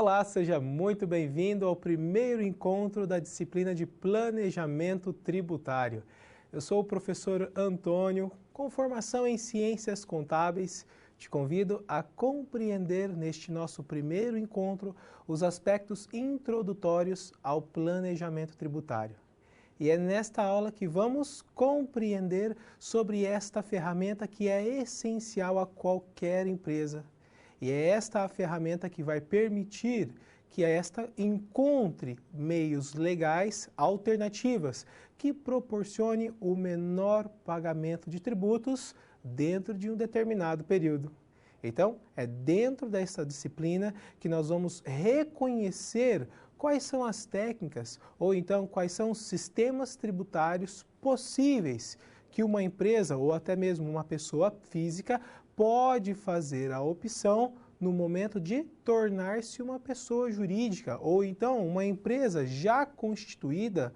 Olá, seja muito bem-vindo ao primeiro encontro da disciplina de Planejamento Tributário. Eu sou o professor Antônio, com formação em Ciências Contábeis. Te convido a compreender neste nosso primeiro encontro os aspectos introdutórios ao planejamento tributário. E é nesta aula que vamos compreender sobre esta ferramenta que é essencial a qualquer empresa. E é esta a ferramenta que vai permitir que esta encontre meios legais alternativas que proporcione o menor pagamento de tributos dentro de um determinado período. Então, é dentro desta disciplina que nós vamos reconhecer quais são as técnicas ou então quais são os sistemas tributários possíveis que uma empresa ou até mesmo uma pessoa física pode fazer a opção no momento de tornar-se uma pessoa jurídica ou então uma empresa já constituída,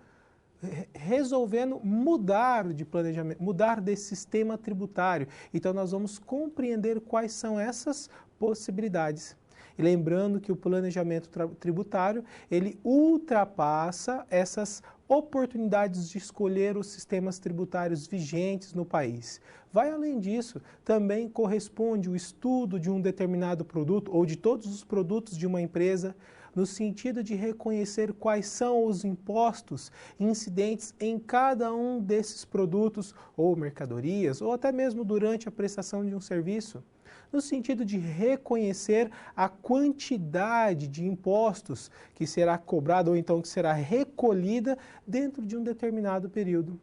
resolvendo mudar de planejamento, mudar desse sistema tributário. Então nós vamos compreender quais são essas possibilidades. E lembrando que o planejamento tributário, ele ultrapassa essas oportunidades de escolher os sistemas tributários vigentes no país. Vai além disso, também corresponde o estudo de um determinado produto ou de todos os produtos de uma empresa, no sentido de reconhecer quais são os impostos incidentes em cada um desses produtos ou mercadorias, ou até mesmo durante a prestação de um serviço, no sentido de reconhecer a quantidade de impostos que será cobrada ou então que será recolhida dentro de um determinado período.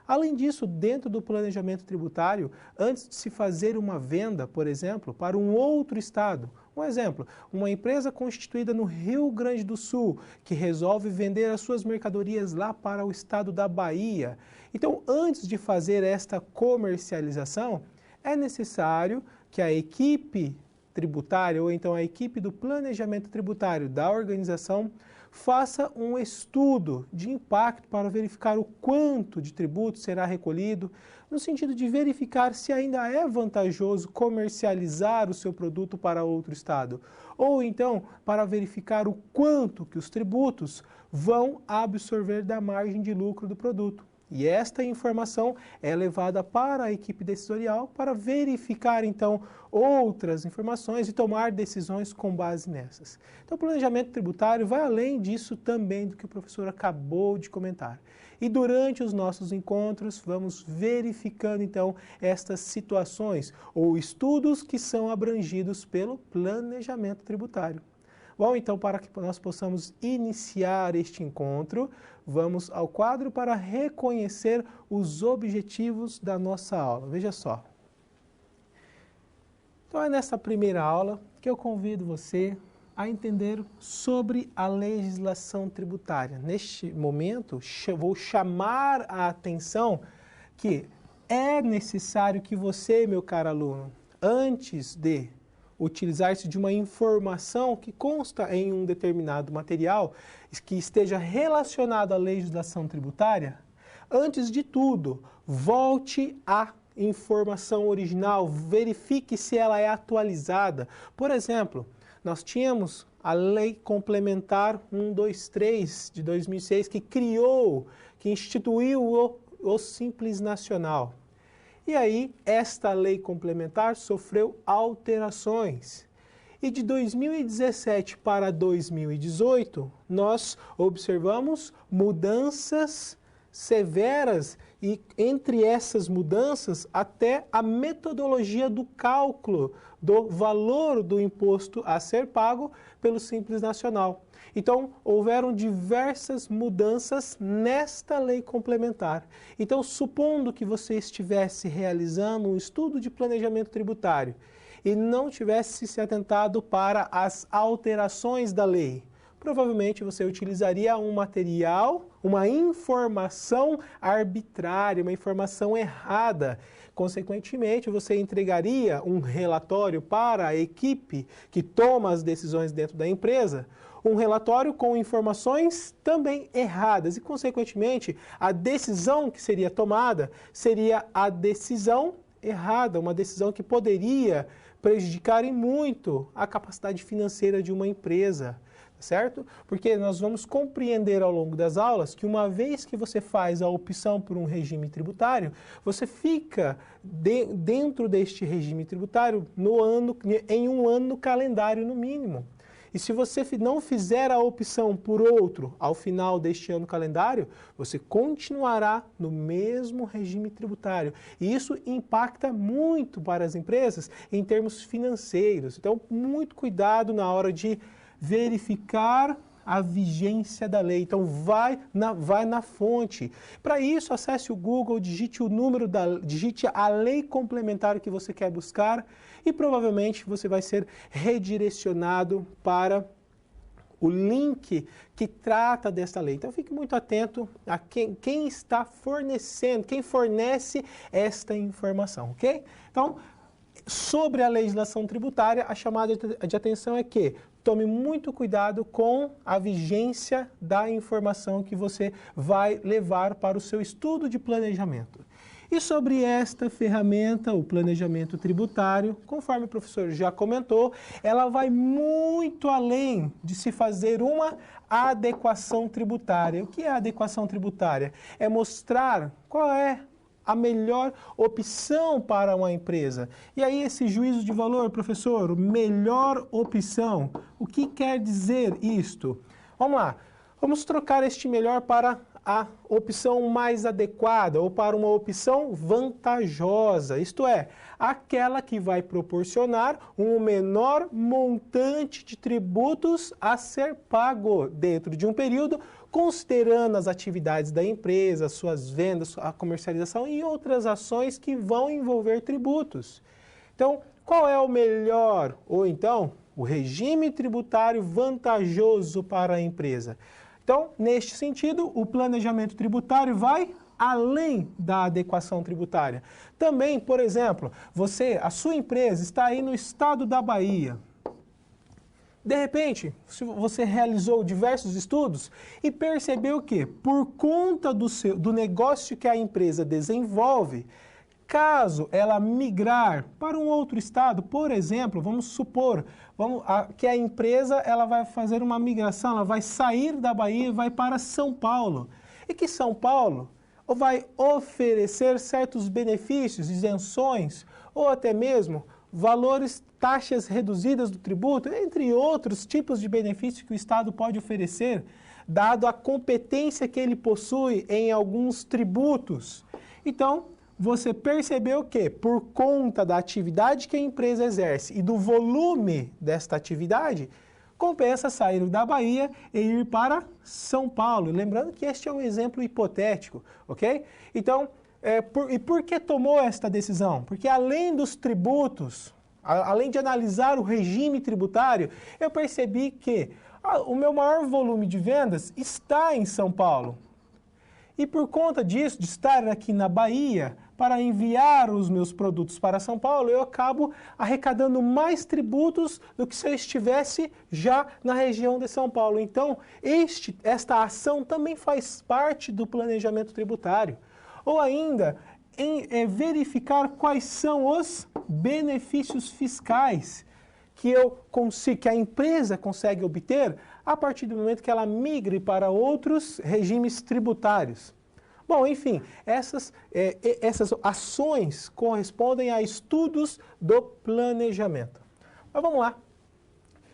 Além disso, dentro do planejamento tributário, antes de se fazer uma venda, por exemplo, para um outro estado, um exemplo, uma empresa constituída no Rio Grande do Sul, que resolve vender as suas mercadorias lá para o estado da Bahia. Então, antes de fazer esta comercialização, é necessário que a equipe tributária, ou então a equipe do planejamento tributário da organização, faça um estudo de impacto para verificar o quanto de tributo será recolhido, no sentido de verificar se ainda é vantajoso comercializar o seu produto para outro estado, ou então para verificar o quanto que os tributos vão absorver da margem de lucro do produto. E esta informação é levada para a equipe decisorial para verificar, então, outras informações e tomar decisões com base nessas. Então, o planejamento tributário vai além disso também do que o professor acabou de comentar. E durante os nossos encontros, vamos verificando, então, estas situações ou estudos que são abrangidos pelo planejamento tributário. Bom, então, para que nós possamos iniciar este encontro, vamos ao quadro para reconhecer os objetivos da nossa aula. Veja só. Então, é nessa primeira aula que eu convido você a entender sobre a legislação tributária. Neste momento, vou chamar a atenção que é necessário que você, meu caro aluno, antes de utilizar-se de uma informação que consta em um determinado material que esteja relacionado à legislação tributária, antes de tudo, volte à informação original, verifique se ela é atualizada. Por exemplo, nós tínhamos a Lei Complementar 123 de 2006 que instituiu o Simples Nacional. E aí, esta lei complementar sofreu alterações. E de 2017 para 2018, nós observamos mudanças severas e, entre essas mudanças, até a metodologia do cálculo do valor do imposto a ser pago pelo Simples Nacional. Então, houveram diversas mudanças nesta lei complementar. Então, supondo que você estivesse realizando um estudo de planejamento tributário e não tivesse se atentado para as alterações da lei, provavelmente você utilizaria um material, uma informação arbitrária, uma informação errada. Consequentemente, você entregaria um relatório para a equipe que toma as decisões dentro da empresa, um relatório com informações também erradas e, consequentemente, a decisão que seria tomada seria a decisão errada, uma decisão que poderia prejudicar em muito a capacidade financeira de uma empresa. certo? Porque nós vamos compreender ao longo das aulas que uma vez que você faz a opção por um regime tributário, você fica dentro deste regime tributário em um ano calendário no mínimo. E se você não fizer a opção por outro ao final deste ano calendário, você continuará no mesmo regime tributário. E isso impacta muito para as empresas em termos financeiros. Então, muito cuidado na hora de verificar a vigência da lei. Então, vai na fonte. Para isso, acesse o Google, digite digite a lei complementar que você quer buscar e provavelmente você vai ser redirecionado para o link que trata desta lei. Então, fique muito atento a quem está fornecendo, quem fornece esta informação, ok? Então, sobre a legislação tributária, a chamada de atenção é que tome muito cuidado com a vigência da informação que você vai levar para o seu estudo de planejamento. E sobre esta ferramenta, o planejamento tributário, conforme o professor já comentou, ela vai muito além de se fazer uma adequação tributária. O que é adequação tributária? É mostrar qual é a melhor opção para uma empresa. E aí esse juízo de valor, professor, melhor opção, o que quer dizer isto? Vamos lá, vamos trocar este melhor para a opção mais adequada ou para uma opção vantajosa, isto é, aquela que vai proporcionar um menor montante de tributos a ser pago dentro de um período, considerando as atividades da empresa, suas vendas, a comercialização e outras ações que vão envolver tributos. Então, qual é o melhor ou então o regime tributário vantajoso para a empresa? Então, neste sentido, o planejamento tributário vai além da adequação tributária. Também, por exemplo, a sua empresa está aí no estado da Bahia. De repente, você realizou diversos estudos e percebeu que, por conta do negócio que a empresa desenvolve, caso ela migrar para um outro estado, por exemplo, vamos supor que a empresa ela vai fazer uma migração, ela vai sair da Bahia e vai para São Paulo. E que São Paulo vai oferecer certos benefícios, isenções, ou até mesmo taxas reduzidas do tributo, entre outros tipos de benefícios que o Estado pode oferecer, dado a competência que ele possui em alguns tributos. Então, você percebeu que, por conta da atividade que a empresa exerce e do volume desta atividade, compensa sair da Bahia e ir para São Paulo. Lembrando que este é um exemplo hipotético, ok? Então, por que tomou esta decisão? Porque além dos tributos, além de analisar o regime tributário, eu percebi que o meu maior volume de vendas está em São Paulo. E por conta disso, de estar aqui na Bahia, para enviar os meus produtos para São Paulo, eu acabo arrecadando mais tributos do que se eu estivesse já na região de São Paulo. Então, esta ação também faz parte do planejamento tributário. Ou ainda, verificar quais são os benefícios fiscais que a empresa consegue obter a partir do momento que ela migre para outros regimes tributários. Bom, enfim, essas ações correspondem a estudos do planejamento. Mas vamos lá.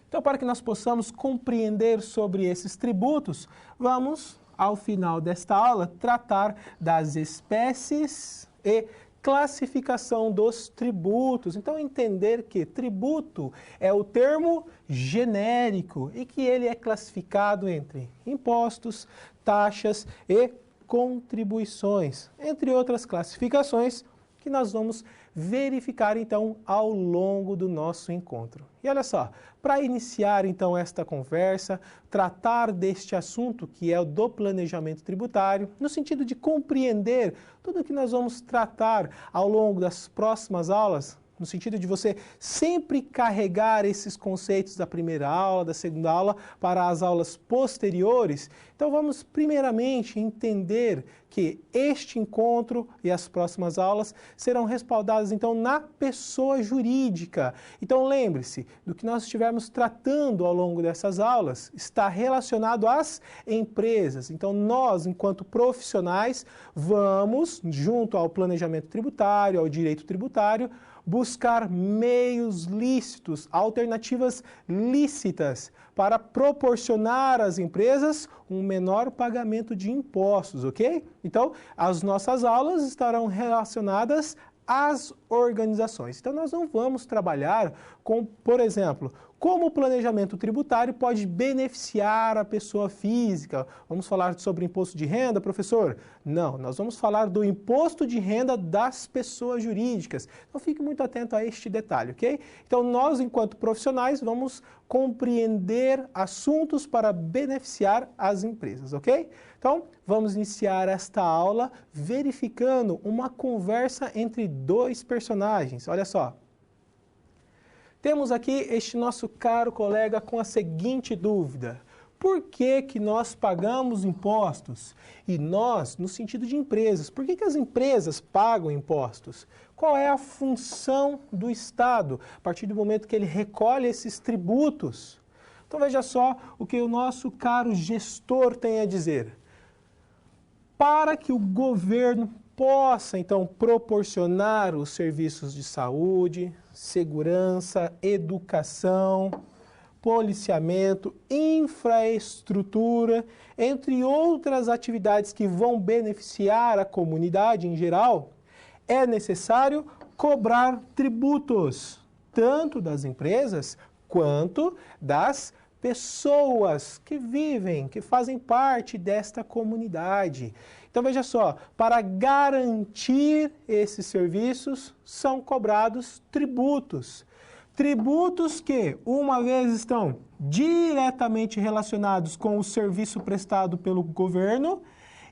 Então, para que nós possamos compreender sobre esses tributos, vamos, ao final desta aula, tratar das espécies e classificação dos tributos. Então, entender que tributo é o termo genérico e que ele é classificado entre impostos, taxas e contribuições, entre outras classificações que nós vamos verificar então ao longo do nosso encontro. E olha só, para iniciar então esta conversa, tratar deste assunto que é o do planejamento tributário, no sentido de compreender tudo o que nós vamos tratar ao longo das próximas aulas, no sentido de você sempre carregar esses conceitos da primeira aula, da segunda aula, para as aulas posteriores. Então vamos primeiramente entender que este encontro e as próximas aulas serão respaldadas então na pessoa jurídica. Então lembre-se, do que nós estivermos tratando ao longo dessas aulas está relacionado às empresas. Então nós, enquanto profissionais, vamos, junto ao planejamento tributário, ao direito tributário, buscar meios lícitos, alternativas lícitas para proporcionar às empresas um menor pagamento de impostos, ok? Então, as nossas aulas estarão relacionadas às organizações. Então, nós não vamos trabalhar com, por exemplo, como o planejamento tributário pode beneficiar a pessoa física. Vamos falar sobre imposto de renda, professor? Não, nós vamos falar do imposto de renda das pessoas jurídicas. Então fique muito atento a este detalhe, ok? Então nós, enquanto profissionais, vamos compreender assuntos para beneficiar as empresas, ok? Então vamos iniciar esta aula verificando uma conversa entre dois personagens. Olha só. Temos aqui este nosso caro colega com a seguinte dúvida: por que nós pagamos impostos? E nós, no sentido de empresas, por que as empresas pagam impostos? Qual é a função do Estado a partir do momento que ele recolhe esses tributos? Então veja só o que o nosso caro gestor tem a dizer. Para que o governo possa, então, proporcionar os serviços de saúde, segurança, educação, policiamento, infraestrutura, entre outras atividades que vão beneficiar a comunidade em geral, é necessário cobrar tributos, tanto das empresas quanto das pessoas que vivem, que fazem parte desta comunidade. Então veja só, para garantir esses serviços são cobrados tributos. Tributos que, uma vez estão diretamente relacionados com o serviço prestado pelo governo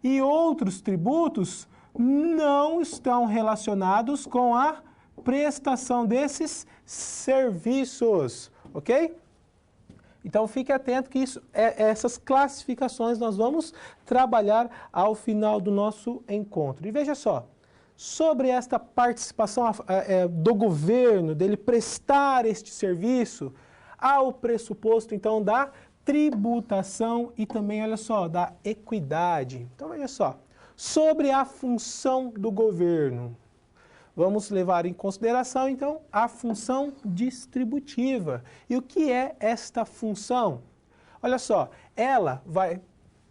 e outros tributos não estão relacionados com a prestação desses serviços, ok? Então fique atento que essas classificações nós vamos trabalhar ao final do nosso encontro. E veja só, sobre esta participação do governo, dele prestar este serviço, há o pressuposto então da tributação e também, olha só, da equidade. Então veja só, sobre a função do governo. Vamos levar em consideração, então, a função distributiva. E o que é esta função? Olha só, ela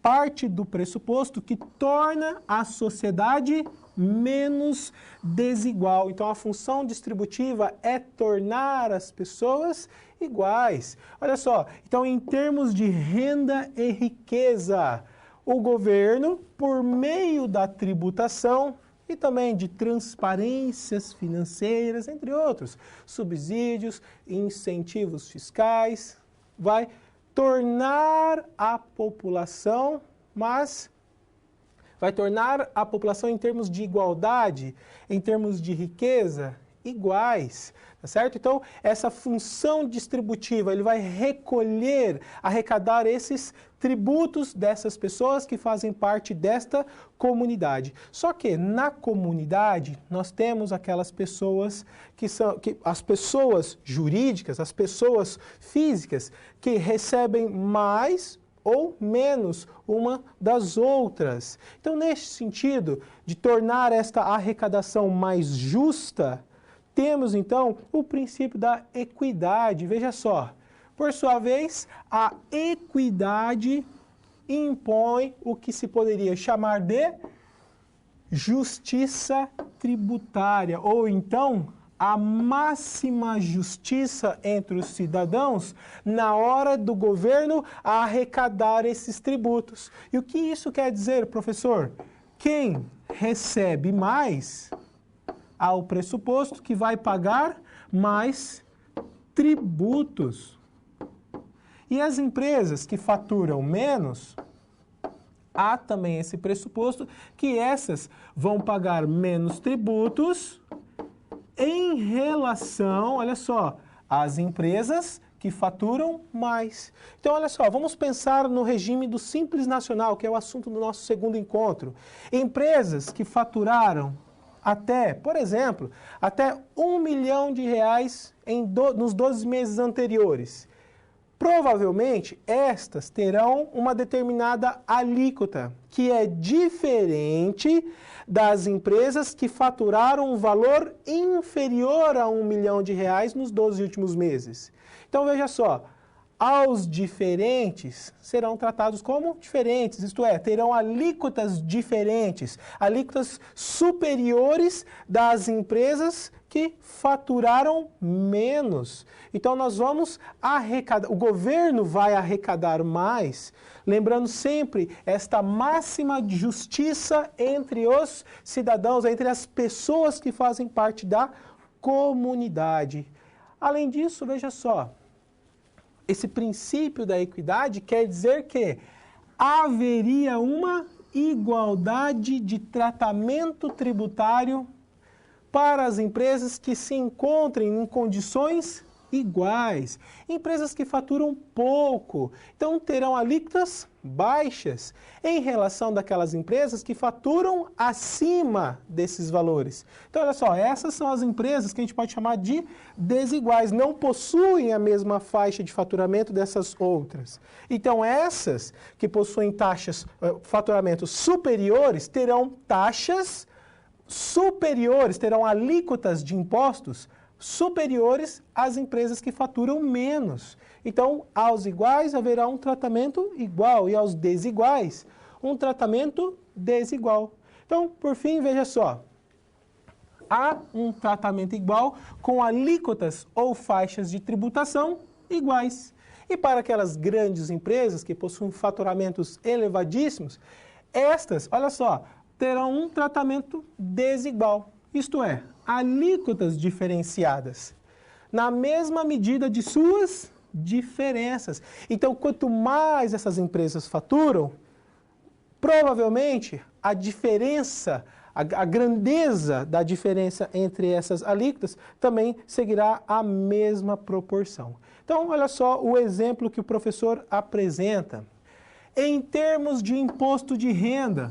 parte do pressuposto que torna a sociedade menos desigual. Então, a função distributiva é tornar as pessoas iguais. Olha só, então, em termos de renda e riqueza, o governo, por meio da tributação, e também de transparências financeiras, entre outros, subsídios, incentivos fiscais, vai tornar a população, vai tornar a população em termos de igualdade, em termos de riqueza, iguais, tá certo? Então, essa função distributiva, ele vai arrecadar esses tributos dessas pessoas que fazem parte desta comunidade. Só que na comunidade nós temos aquelas pessoas as pessoas jurídicas, as pessoas físicas que recebem mais ou menos uma das outras. Então, neste sentido de tornar esta arrecadação mais justa, temos então o princípio da equidade. Veja só, por sua vez, a equidade impõe o que se poderia chamar de justiça tributária, ou então a máxima justiça entre os cidadãos na hora do governo arrecadar esses tributos. E o que isso quer dizer, professor? Quem recebe mais, há o pressuposto que vai pagar mais tributos. E as empresas que faturam menos, há também esse pressuposto que essas vão pagar menos tributos em relação, olha só, às empresas que faturam mais. Então, olha só, vamos pensar no regime do Simples Nacional, que é o assunto do nosso segundo encontro. Empresas que faturaram até, por exemplo, até R$1 milhão nos 12 meses anteriores. Provavelmente, estas terão uma determinada alíquota, que é diferente das empresas que faturaram um valor inferior a R$1 milhão nos 12 últimos meses. Então, veja só, aos diferentes serão tratados como diferentes, isto é, terão alíquotas diferentes, alíquotas superiores das empresas que faturaram menos. Então, nós vamos arrecadar, o governo vai arrecadar mais, lembrando sempre esta máxima de justiça entre os cidadãos, entre as pessoas que fazem parte da comunidade. Além disso, veja só, esse princípio da equidade quer dizer que haveria uma igualdade de tratamento tributário para as empresas que se encontrem em condições iguais. Empresas que faturam pouco, então terão alíquotas baixas em relação daquelas empresas que faturam acima desses valores. Então, olha só, essas são as empresas que a gente pode chamar de desiguais, não possuem a mesma faixa de faturamento dessas outras. Então, essas que possuem faturamentos superiores terão taxas superiores, terão alíquotas de impostos superiores às empresas que faturam menos. Então, aos iguais haverá um tratamento igual e aos desiguais um tratamento desigual. Então, por fim, veja só, há um tratamento igual com alíquotas ou faixas de tributação iguais. E para aquelas grandes empresas que possuem faturamentos elevadíssimos, estas, olha só, terão um tratamento desigual. Isto é, alíquotas diferenciadas, na mesma medida de suas diferenças. Então, quanto mais essas empresas faturam, provavelmente a diferença, a grandeza da diferença entre essas alíquotas também seguirá a mesma proporção. Então, olha só o exemplo que o professor apresenta. Em termos de imposto de renda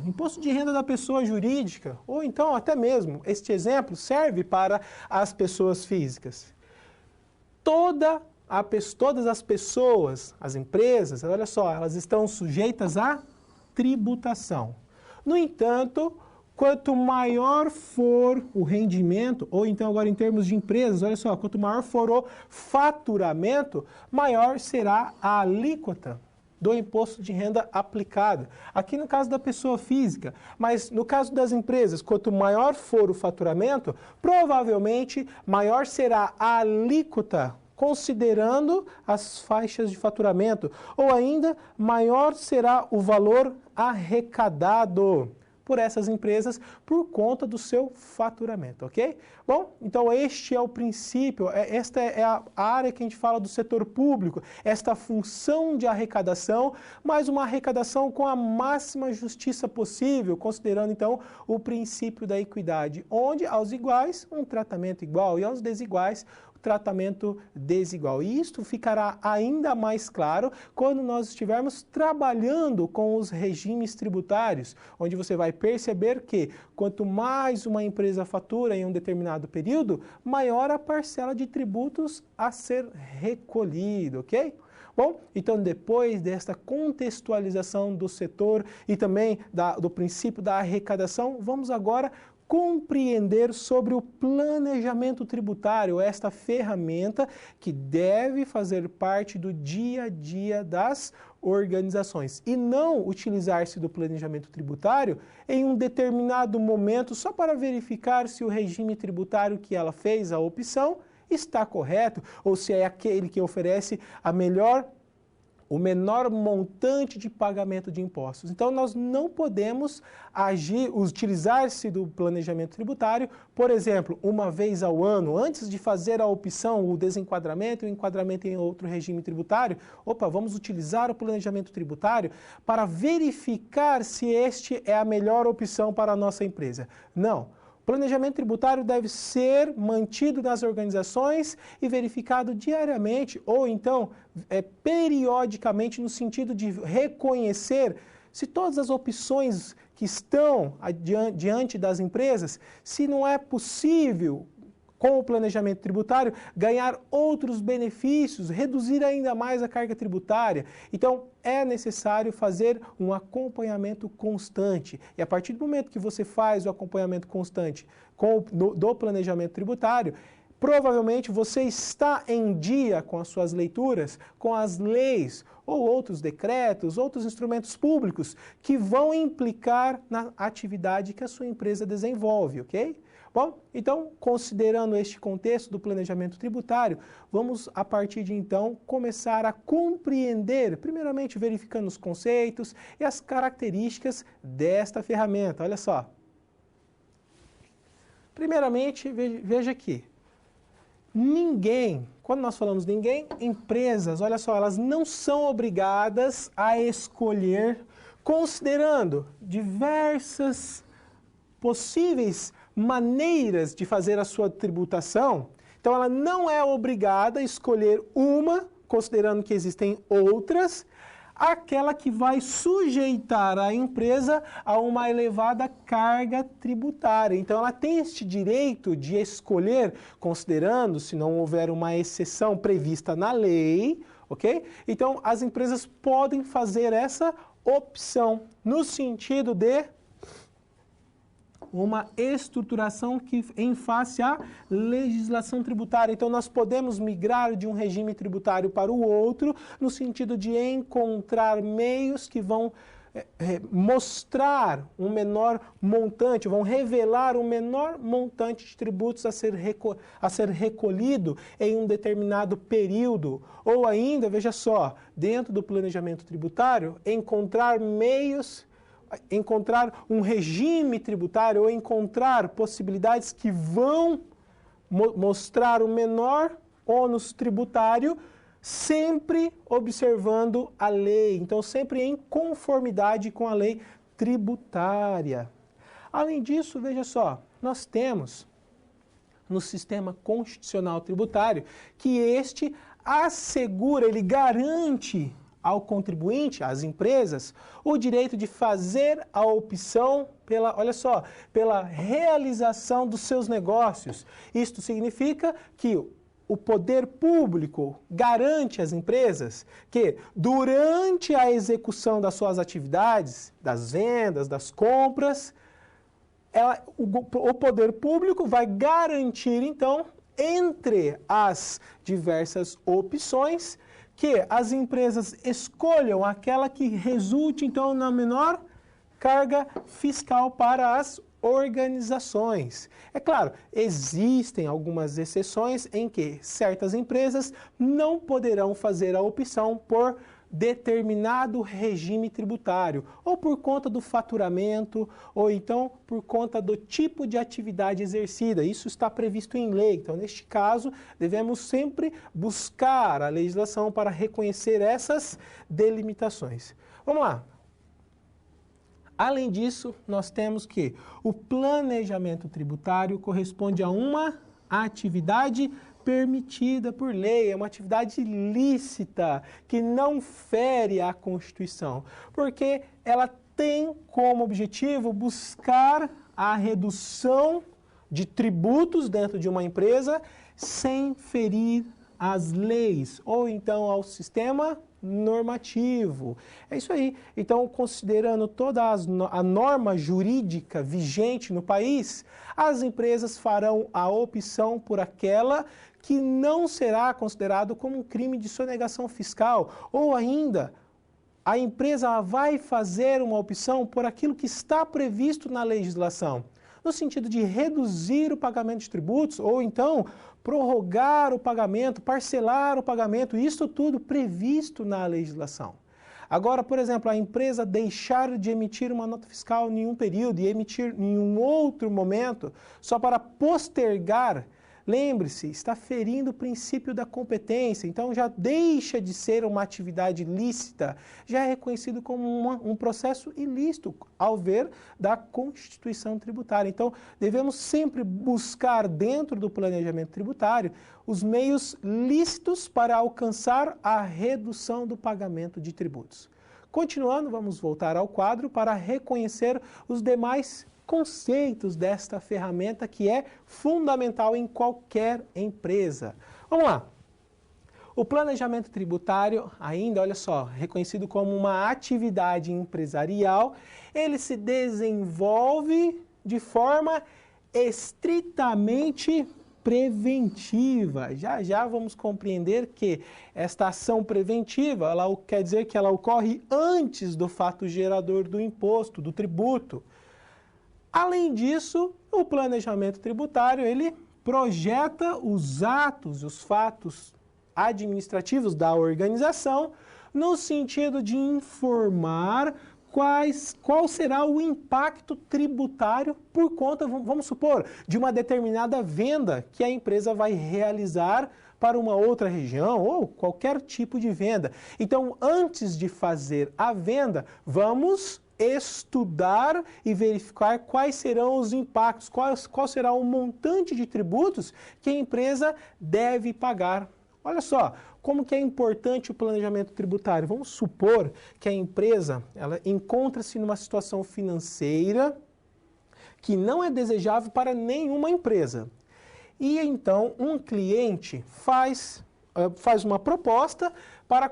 da pessoa jurídica, ou então até mesmo, este exemplo serve para as pessoas físicas. Todas as pessoas, as empresas, olha só, elas estão sujeitas à tributação. No entanto, quanto maior for o rendimento, ou então agora em termos de empresas, olha só, quanto maior for o faturamento, maior será a alíquota do imposto de renda aplicado. Aqui no caso da pessoa física, mas no caso das empresas, quanto maior for o faturamento, provavelmente maior será a alíquota, considerando as faixas de faturamento, ou ainda maior será o valor arrecadado por essas empresas por conta do seu faturamento, ok? Bom, então este é o princípio, esta é a área que a gente fala do setor público, esta função de arrecadação, mas uma arrecadação com a máxima justiça possível, considerando então o princípio da equidade, onde aos iguais um tratamento igual e aos desiguais tratamento desigual. E isto ficará ainda mais claro quando nós estivermos trabalhando com os regimes tributários, onde você vai perceber que quanto mais uma empresa fatura em um determinado período, maior a parcela de tributos a ser recolhido, ok? Bom, então depois desta contextualização do setor e também do princípio da arrecadação, vamos agora compreender sobre o planejamento tributário, esta ferramenta que deve fazer parte do dia a dia das organizações e não utilizar-se do planejamento tributário em um determinado momento só para verificar se o regime tributário que ela fez, a opção, está correto ou se é aquele que oferece o menor montante de pagamento de impostos. Então, nós não podemos utilizar-se do planejamento tributário, por exemplo, uma vez ao ano, antes de fazer a opção, o desenquadramento e o enquadramento em outro regime tributário. Vamos utilizar o planejamento tributário para verificar se este é a melhor opção para a nossa empresa. Não. Planejamento tributário deve ser mantido nas organizações e verificado diariamente ou então periodicamente no sentido de reconhecer se todas as opções que estão diante das empresas, se não é possível com o planejamento tributário, ganhar outros benefícios, reduzir ainda mais a carga tributária. Então, é necessário fazer um acompanhamento constante. E a partir do momento que você faz o acompanhamento constante do planejamento tributário, provavelmente você está em dia com as suas leituras, com as leis ou outros decretos, outros instrumentos públicos que vão implicar na atividade que a sua empresa desenvolve, ok? Bom, então, considerando este contexto do planejamento tributário, vamos, a partir de então, começar a compreender, primeiramente verificando os conceitos e as características desta ferramenta. Olha só. Primeiramente, veja aqui. Ninguém, quando nós falamos ninguém, empresas, olha só, elas não são obrigadas a escolher, considerando diversas possíveis maneiras de fazer a sua tributação. Então, ela não é obrigada a escolher uma, considerando que existem outras, aquela que vai sujeitar a empresa a uma elevada carga tributária. Então, ela tem este direito de escolher, considerando, se não houver uma exceção prevista na lei, ok? Então, as empresas podem fazer essa opção, no sentido de uma estruturação que em face à legislação tributária. Então, nós podemos migrar de um regime tributário para o outro, no sentido de encontrar meios que vão mostrar um menor montante, vão revelar um menor montante de tributos a ser recolhido em um determinado período. Ou ainda, veja só, dentro do planejamento tributário, encontrar meios, encontrar um regime tributário ou encontrar possibilidades que vão mostrar o menor ônus tributário, sempre observando a lei, então sempre em conformidade com a lei tributária. Além disso, veja só, nós temos no sistema constitucional tributário que este assegura, ele garante ao contribuinte, às empresas, o direito de fazer a opção pela, olha só, pela realização dos seus negócios. Isto significa que o poder público garante às empresas que, durante a execução das suas atividades, das vendas, das compras, o poder público vai garantir, então, entre as diversas opções, que as empresas escolham aquela que resulte, então, na menor carga fiscal para as organizações. É claro, existem algumas exceções em que certas empresas não poderão fazer a opção por determinado regime tributário, ou por conta do faturamento, ou então por conta do tipo de atividade exercida. Isso está previsto em lei. Então, neste caso, devemos sempre buscar a legislação para reconhecer essas delimitações. Vamos lá. Além disso, nós temos que o planejamento tributário corresponde a uma atividade permitida por lei, é uma atividade lícita, que não fere a Constituição, porque ela tem como objetivo buscar a redução de tributos dentro de uma empresa sem ferir as leis, ou então ao sistema normativo. É isso aí. Então, considerando toda a norma jurídica vigente no país, as empresas farão a opção por aquela que não será considerado como um crime de sonegação fiscal, ou ainda a empresa vai fazer uma opção por aquilo que está previsto na legislação, no sentido de reduzir o pagamento de tributos, ou então prorrogar o pagamento, parcelar o pagamento, isso tudo previsto na legislação. Agora, por exemplo, a empresa deixar de emitir uma nota fiscal em um período e emitir em um outro momento, só para postergar lembre-se, está ferindo o princípio da competência, então já deixa de ser uma atividade lícita, já é reconhecido como um processo ilícito, ao ver da Constituição Tributária. Então, devemos sempre buscar dentro do planejamento tributário os meios lícitos para alcançar a redução do pagamento de tributos. Continuando, vamos voltar ao quadro para reconhecer os demais conceitos desta ferramenta que é fundamental em qualquer empresa. Vamos lá. O planejamento tributário, ainda, olha só, reconhecido como uma atividade empresarial, ele se desenvolve de forma estritamente preventiva. Já já vamos compreender que esta ação preventiva, ela quer dizer que ela ocorre antes do fato gerador do imposto, do tributo. Além disso, o planejamento tributário, ele projeta os atos, os fatos administrativos da organização no sentido de informar qual será o impacto tributário por conta, vamos supor, de uma determinada venda que a empresa vai realizar para uma outra região ou qualquer tipo de venda. Então, antes de fazer a venda, vamos estudar e verificar quais serão os impactos, qual será o montante de tributos que a empresa deve pagar. Olha só, como que é importante o planejamento tributário. Vamos supor que a empresa ela encontra-se numa situação financeira que não é desejável para nenhuma empresa. E então um cliente faz uma proposta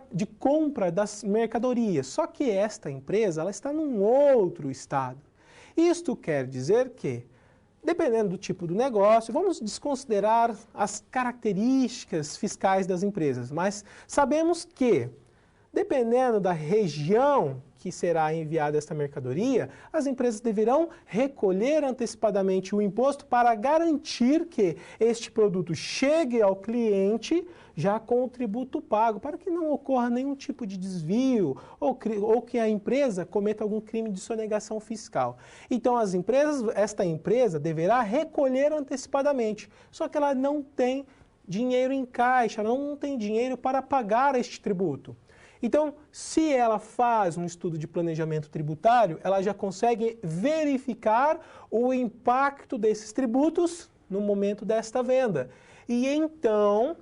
de compra das mercadorias, só que esta empresa ela está num outro estado. Isto quer dizer que, dependendo do tipo do negócio, vamos desconsiderar as características fiscais das empresas, mas sabemos que, dependendo da região que será enviada esta mercadoria, as empresas deverão recolher antecipadamente o imposto para garantir que este produto chegue ao cliente já com o tributo pago, para que não ocorra nenhum tipo de desvio ou que a empresa cometa algum crime de sonegação fiscal. Então, esta empresa deverá recolher antecipadamente, só que ela não tem dinheiro em caixa, não tem dinheiro para pagar este tributo. Então, se ela faz um estudo de planejamento tributário, ela já consegue verificar o impacto desses tributos no momento desta venda. E então,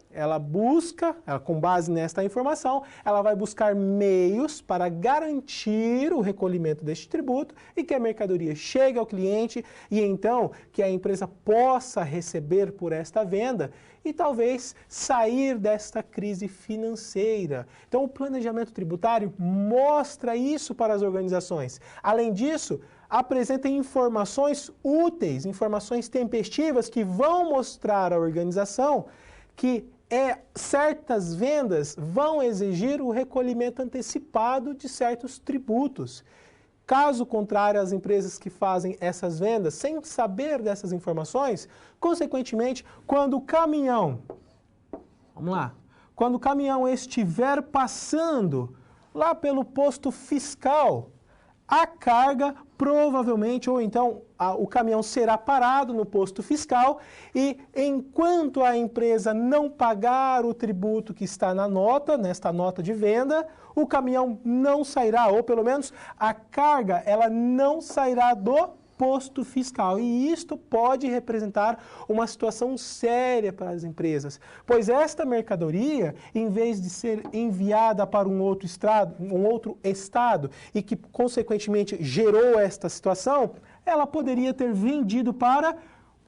com base nesta informação, ela vai buscar meios para garantir o recolhimento deste tributo e que a mercadoria chegue ao cliente e então que a empresa possa receber por esta venda e talvez sair desta crise financeira. Então, o planejamento tributário mostra isso para as organizações. Além disso, apresenta informações úteis, informações tempestivas que vão mostrar à organização que certas vendas vão exigir o recolhimento antecipado de certos tributos. Caso contrário, as empresas que fazem essas vendas sem saber dessas informações, consequentemente, quando o caminhão estiver passando lá pelo posto fiscal, a carga provavelmente, ou então o caminhão será parado no posto fiscal e enquanto a empresa não pagar o tributo que está nesta nota de venda, o caminhão não sairá, ou pelo menos a carga ela não sairá do posto fiscal. E isto pode representar uma situação séria para as empresas, pois esta mercadoria, em vez de ser enviada para um outro estado e que consequentemente gerou esta situação, ela poderia ter vendido para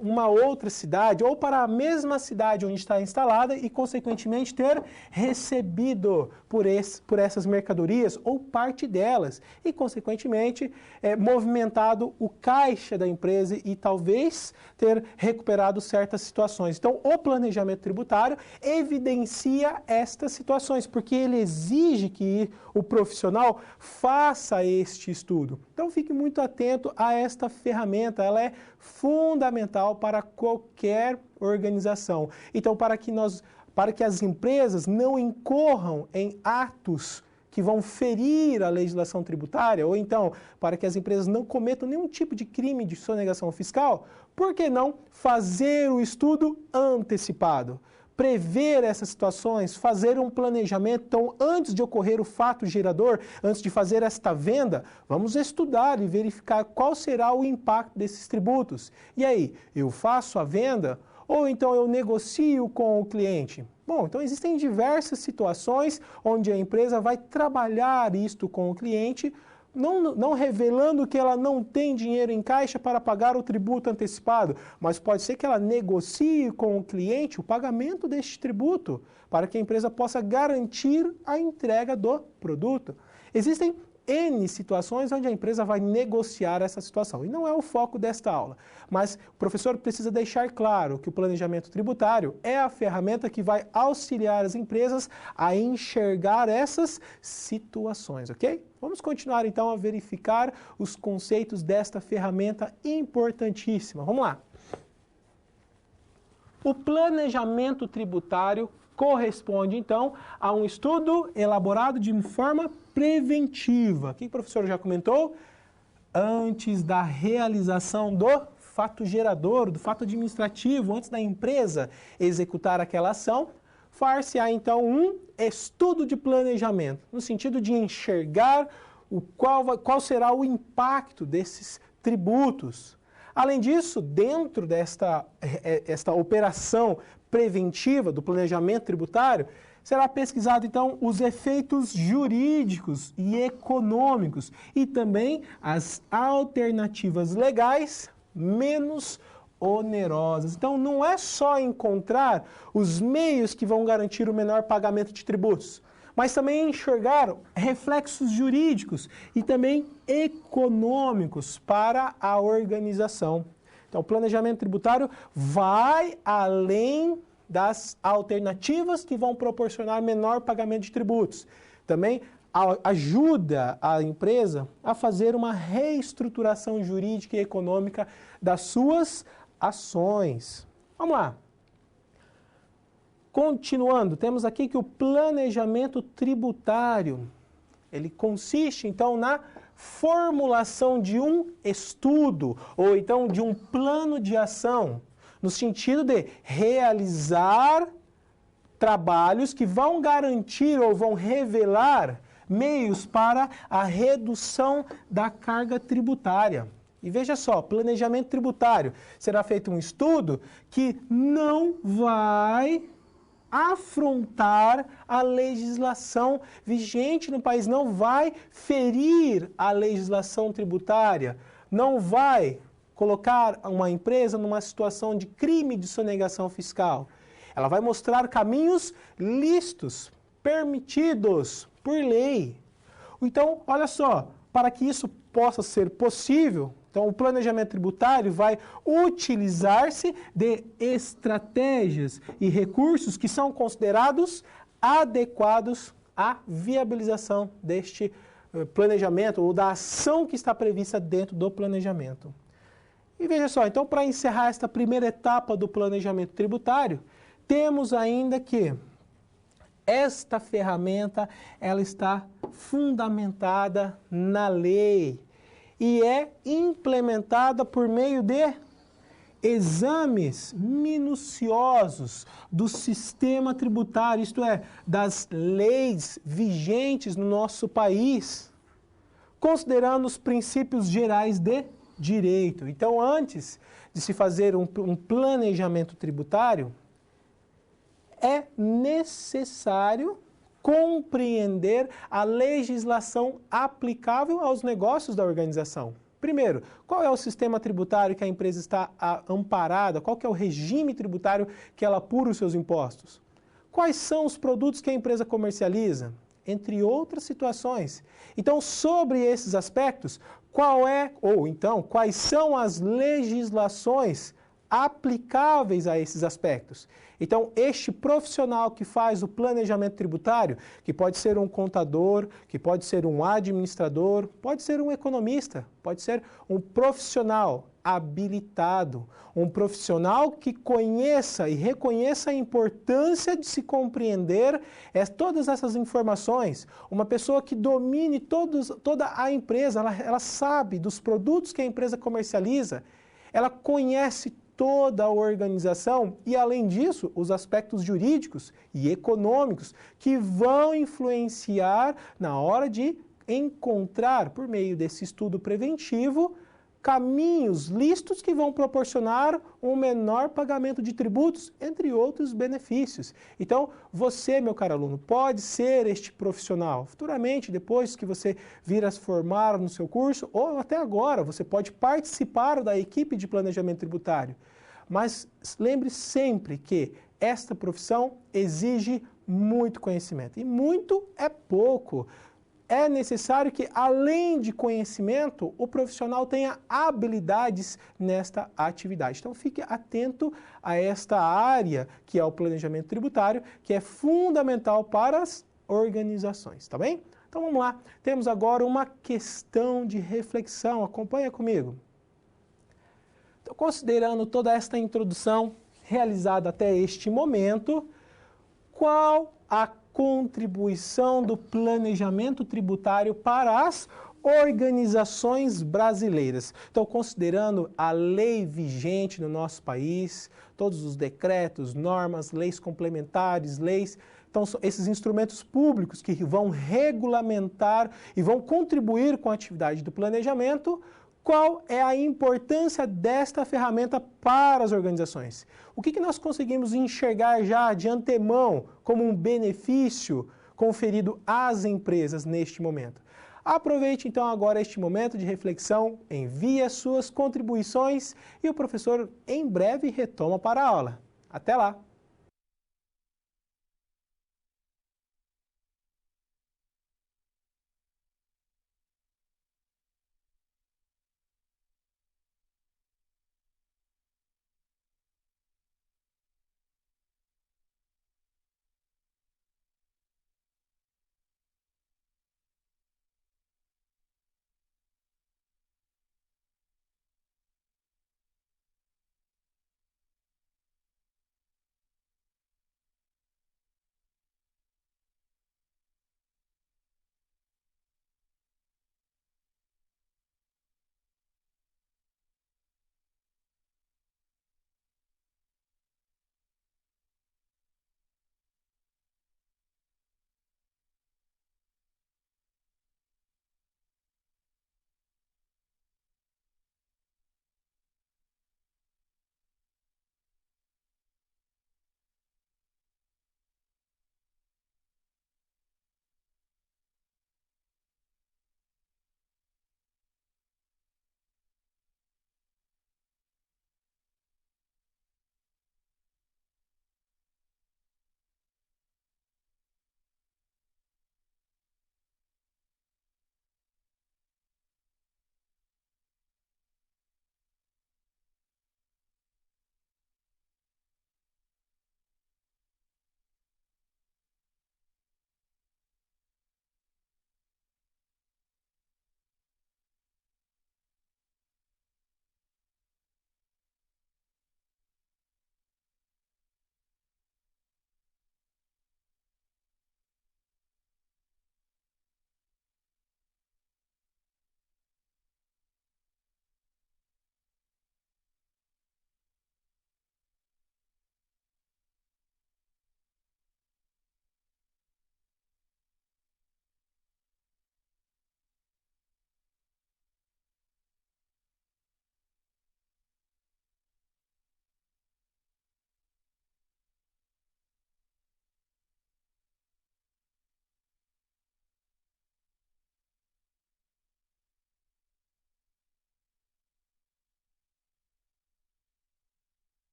uma outra cidade ou para a mesma cidade onde está instalada e, consequentemente, ter recebido por essas mercadorias ou parte delas e, consequentemente, movimentado o caixa da empresa e talvez ter recuperado certas situações. Então, o planejamento tributário evidencia estas situações, porque ele exige que o profissional faça este estudo. Então, fique muito atento a esta ferramenta, ela é fundamental para qualquer organização. Então, para que as empresas não incorram em atos que vão ferir a legislação tributária, ou então para que as empresas não cometam nenhum tipo de crime de sonegação fiscal, por que não fazer o estudo antecipado? Prever essas situações, fazer um planejamento. Então, antes de ocorrer o fato gerador, antes de fazer esta venda, vamos estudar e verificar qual será o impacto desses tributos. E aí, eu faço a venda ou então eu negocio com o cliente? Bom, então existem diversas situações onde a empresa vai trabalhar isto com o cliente, não revelando que ela não tem dinheiro em caixa para pagar o tributo antecipado, mas pode ser que ela negocie com o cliente o pagamento deste tributo, para que a empresa possa garantir a entrega do produto. Existem N situações onde a empresa vai negociar essa situação, e não é o foco desta aula. Mas o professor precisa deixar claro que o planejamento tributário é a ferramenta que vai auxiliar as empresas a enxergar essas situações, ok? Vamos continuar então a verificar os conceitos desta ferramenta importantíssima. Vamos lá. O planejamento tributário corresponde, então, a um estudo elaborado de forma preventiva. O que o professor já comentou? Antes da realização do fato gerador, do fato administrativo, antes da empresa executar aquela ação, far-se-á, então, um estudo de planejamento, no sentido de enxergar qual será o impacto desses tributos. Além disso, dentro desta operação preventiva do planejamento tributário, será pesquisado, então, os efeitos jurídicos e econômicos e também as alternativas legais menos onerosas. Então, não é só encontrar os meios que vão garantir o menor pagamento de tributos, mas também enxergar reflexos jurídicos e também econômicos para a organização. Então, o planejamento tributário vai além das alternativas que vão proporcionar menor pagamento de tributos. Também ajuda a empresa a fazer uma reestruturação jurídica e econômica das suas ações. Vamos lá. Continuando, temos aqui que o planejamento tributário, ele consiste, então, na formulação de um estudo ou então de um plano de ação, no sentido de realizar trabalhos que vão garantir ou vão revelar meios para a redução da carga tributária. E veja só, planejamento tributário, será feito um estudo que não vai afrontar a legislação vigente no país, não vai ferir a legislação tributária, não vai colocar uma empresa numa situação de crime de sonegação fiscal. Ela vai mostrar caminhos lícitos, permitidos por lei. Então, olha só, para que isso possa ser possível, então o planejamento tributário vai utilizar-se de estratégias e recursos que são considerados adequados à viabilização deste planejamento ou da ação que está prevista dentro do planejamento. E veja só, então para encerrar esta primeira etapa do planejamento tributário, temos ainda que esta ferramenta ela está fundamentada na lei e é implementada por meio de exames minuciosos do sistema tributário, isto é, das leis vigentes no nosso país, considerando os princípios gerais de direito. Então, antes de se fazer um planejamento tributário, é necessário compreender a legislação aplicável aos negócios da organização. Primeiro, qual é o sistema tributário que a empresa está amparada? Qual que é o regime tributário que ela apura os seus impostos? Quais são os produtos que a empresa comercializa? Entre outras situações. Então, sobre esses aspectos, quais são as legislações aplicáveis a esses aspectos? Então, este profissional que faz o planejamento tributário, que pode ser um contador, que pode ser um administrador, pode ser um economista, pode ser um profissional habilitado, um profissional que conheça e reconheça a importância de se compreender todas essas informações, uma pessoa que domine toda a empresa, ela sabe dos produtos que a empresa comercializa, ela conhece toda a organização e, além disso, os aspectos jurídicos e econômicos que vão influenciar na hora de encontrar, por meio desse estudo preventivo, caminhos listos que vão proporcionar um menor pagamento de tributos, entre outros benefícios. Então, você, meu caro aluno, pode ser este profissional. Futuramente, depois que você vir a se formar no seu curso, ou até agora, você pode participar da equipe de planejamento tributário. Mas lembre sempre que esta profissão exige muito conhecimento, e muito é pouco. É necessário que, além de conhecimento, o profissional tenha habilidades nesta atividade. Então, fique atento a esta área, que é o planejamento tributário, que é fundamental para as organizações, tá bem? Então, vamos lá. Temos agora uma questão de reflexão. Acompanha comigo. Então, considerando toda esta introdução realizada até este momento, qual a contribuição do planejamento tributário para as organizações brasileiras? Então, considerando a lei vigente no nosso país, todos os decretos, normas, leis complementares, leis, então, esses instrumentos públicos que vão regulamentar e vão contribuir com a atividade do planejamento, qual é a importância desta ferramenta para as organizações? O que nós conseguimos enxergar já de antemão como um benefício conferido às empresas neste momento? Aproveite então agora este momento de reflexão, envie as suas contribuições e o professor em breve retoma para a aula. Até lá!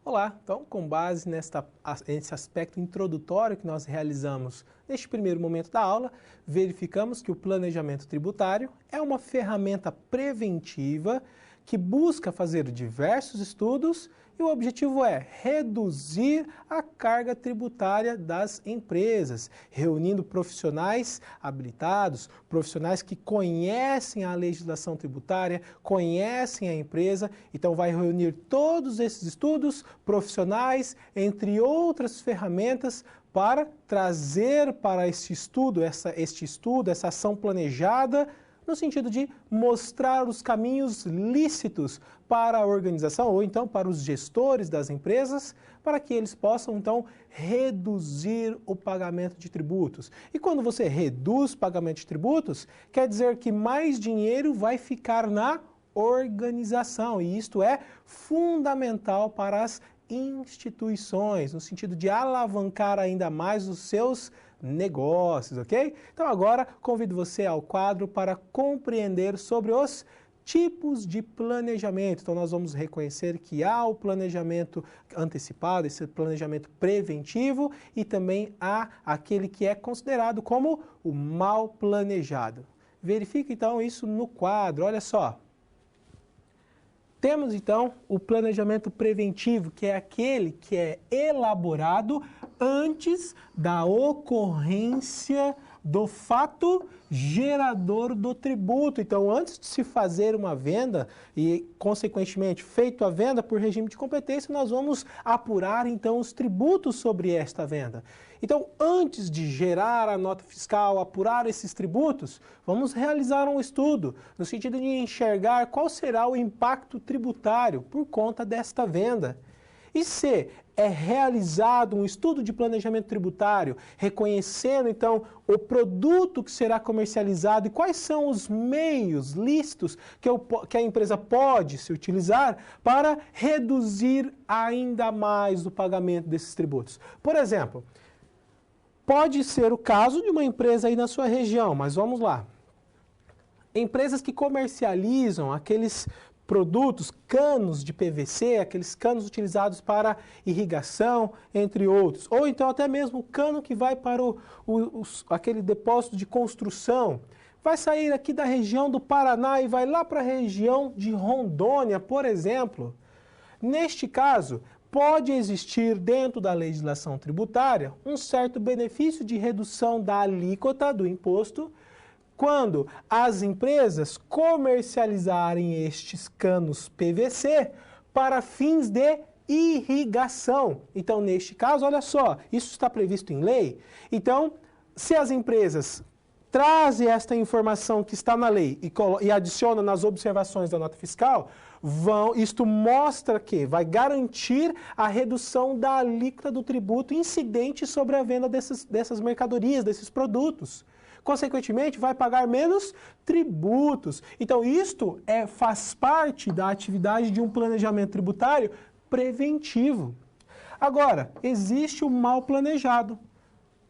Olá, então com base nesse aspecto introdutório que nós realizamos neste primeiro momento da aula, verificamos que o planejamento tributário é uma ferramenta preventiva que busca fazer diversos estudos e o objetivo é reduzir a carga tributária das empresas, reunindo profissionais habilitados, profissionais que conhecem a legislação tributária, conhecem a empresa, então vai reunir todos esses estudos profissionais, entre outras ferramentas, para trazer para esse estudo, essa ação planejada, no sentido de mostrar os caminhos lícitos para a organização ou então para os gestores das empresas, para que eles possam então reduzir o pagamento de tributos. E quando você reduz o pagamento de tributos, quer dizer que mais dinheiro vai ficar na organização, e isto é fundamental para as instituições, no sentido de alavancar ainda mais os seus negócios, ok? Então agora convido você ao quadro para compreender sobre os tipos de planejamento. Então nós vamos reconhecer que há o planejamento antecipado, esse planejamento preventivo, e também há aquele que é considerado como o mal planejado. Verifique então isso no quadro, olha só. Temos então o planejamento preventivo, que é aquele que é elaborado antes da ocorrência do fato gerador do tributo. Então, antes de se fazer uma venda e, consequentemente, feito a venda por regime de competência, nós vamos apurar, então, os tributos sobre esta venda. Então, antes de gerar a nota fiscal, apurar esses tributos, vamos realizar um estudo, no sentido de enxergar qual será o impacto tributário por conta desta venda. E se é realizado um estudo de planejamento tributário, reconhecendo, então, o produto que será comercializado e quais são os meios lícitos que a empresa pode se utilizar para reduzir ainda mais o pagamento desses tributos. Por exemplo, pode ser o caso de uma empresa aí na sua região, mas vamos lá. Empresas que comercializam aqueles produtos, canos de PVC, aqueles canos utilizados para irrigação, entre outros. Ou então até mesmo o cano que vai para aquele depósito de construção. Vai sair aqui da região do Paraná e vai lá para a região de Rondônia, por exemplo. Neste caso, pode existir dentro da legislação tributária um certo benefício de redução da alíquota do imposto quando as empresas comercializarem estes canos PVC para fins de irrigação. Então, neste caso, olha só, isso está previsto em lei. Então, se as empresas trazem esta informação que está na lei e adiciona nas observações da nota fiscal, isto mostra que vai garantir a redução da alíquota do tributo incidente sobre a venda dessas mercadorias, desses produtos. Consequentemente, vai pagar menos tributos. Então, isto faz parte da atividade de um planejamento tributário preventivo. Agora, existe o mal planejado.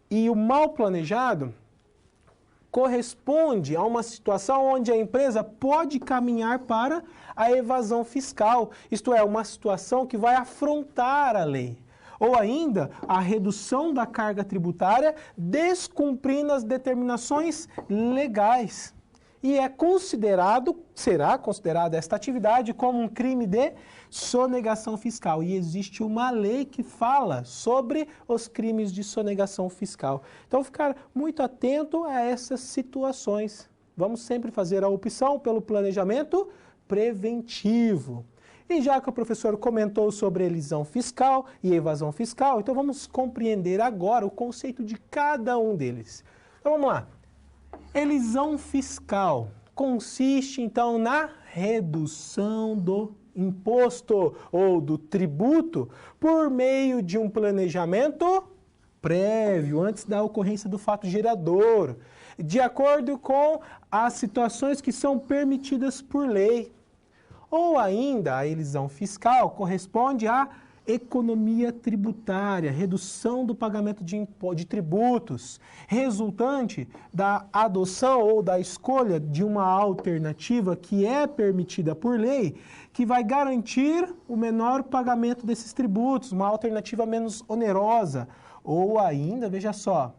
E o mal planejado corresponde a uma situação onde a empresa pode caminhar para a evasão fiscal. Isto é, uma situação que vai afrontar a lei. Ou ainda, a redução da carga tributária descumprindo as determinações legais. E será considerada esta atividade como um crime de sonegação fiscal. E existe uma lei que fala sobre os crimes de sonegação fiscal. Então, ficar muito atento a essas situações. Vamos sempre fazer a opção pelo planejamento preventivo. E já que o professor comentou sobre elisão fiscal e evasão fiscal, então vamos compreender agora o conceito de cada um deles. Então vamos lá. Elisão fiscal consiste então na redução do imposto ou do tributo por meio de um planejamento prévio, antes da ocorrência do fato gerador, de acordo com as situações que são permitidas por lei. Ou ainda, a elisão fiscal corresponde à economia tributária, redução do pagamento de tributos, resultante da adoção ou da escolha de uma alternativa que é permitida por lei, que vai garantir o menor pagamento desses tributos, uma alternativa menos onerosa. Ou ainda, veja só,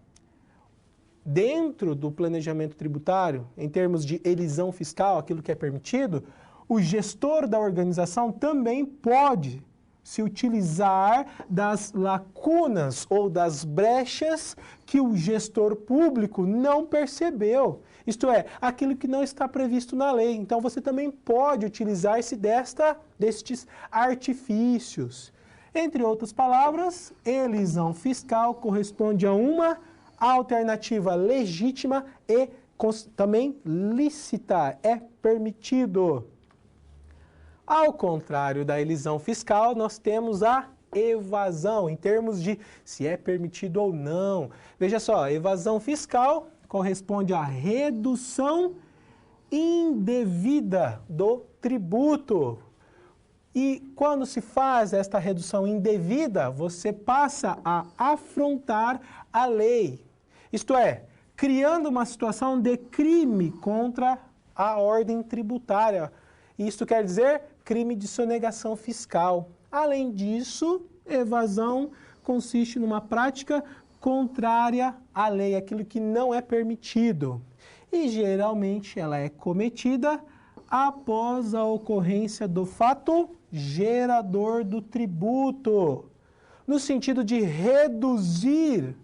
dentro do planejamento tributário, em termos de elisão fiscal, aquilo que é permitido, o gestor da organização também pode se utilizar das lacunas ou das brechas que o gestor público não percebeu. Isto é, aquilo que não está previsto na lei. Então, você também pode utilizar-se destes artifícios. Entre outras palavras, elisão fiscal corresponde a uma alternativa legítima e também lícita, é permitido. Ao contrário da elisão fiscal, nós temos a evasão, em termos de se é permitido ou não. Veja só, a evasão fiscal corresponde à redução indevida do tributo. E quando se faz esta redução indevida, você passa a afrontar a lei. Isto é, criando uma situação de crime contra a ordem tributária. Isto quer dizer crime de sonegação fiscal. Além disso, evasão consiste numa prática contrária à lei, aquilo que não é permitido. E geralmente ela é cometida após a ocorrência do fato gerador do tributo, no sentido de reduzir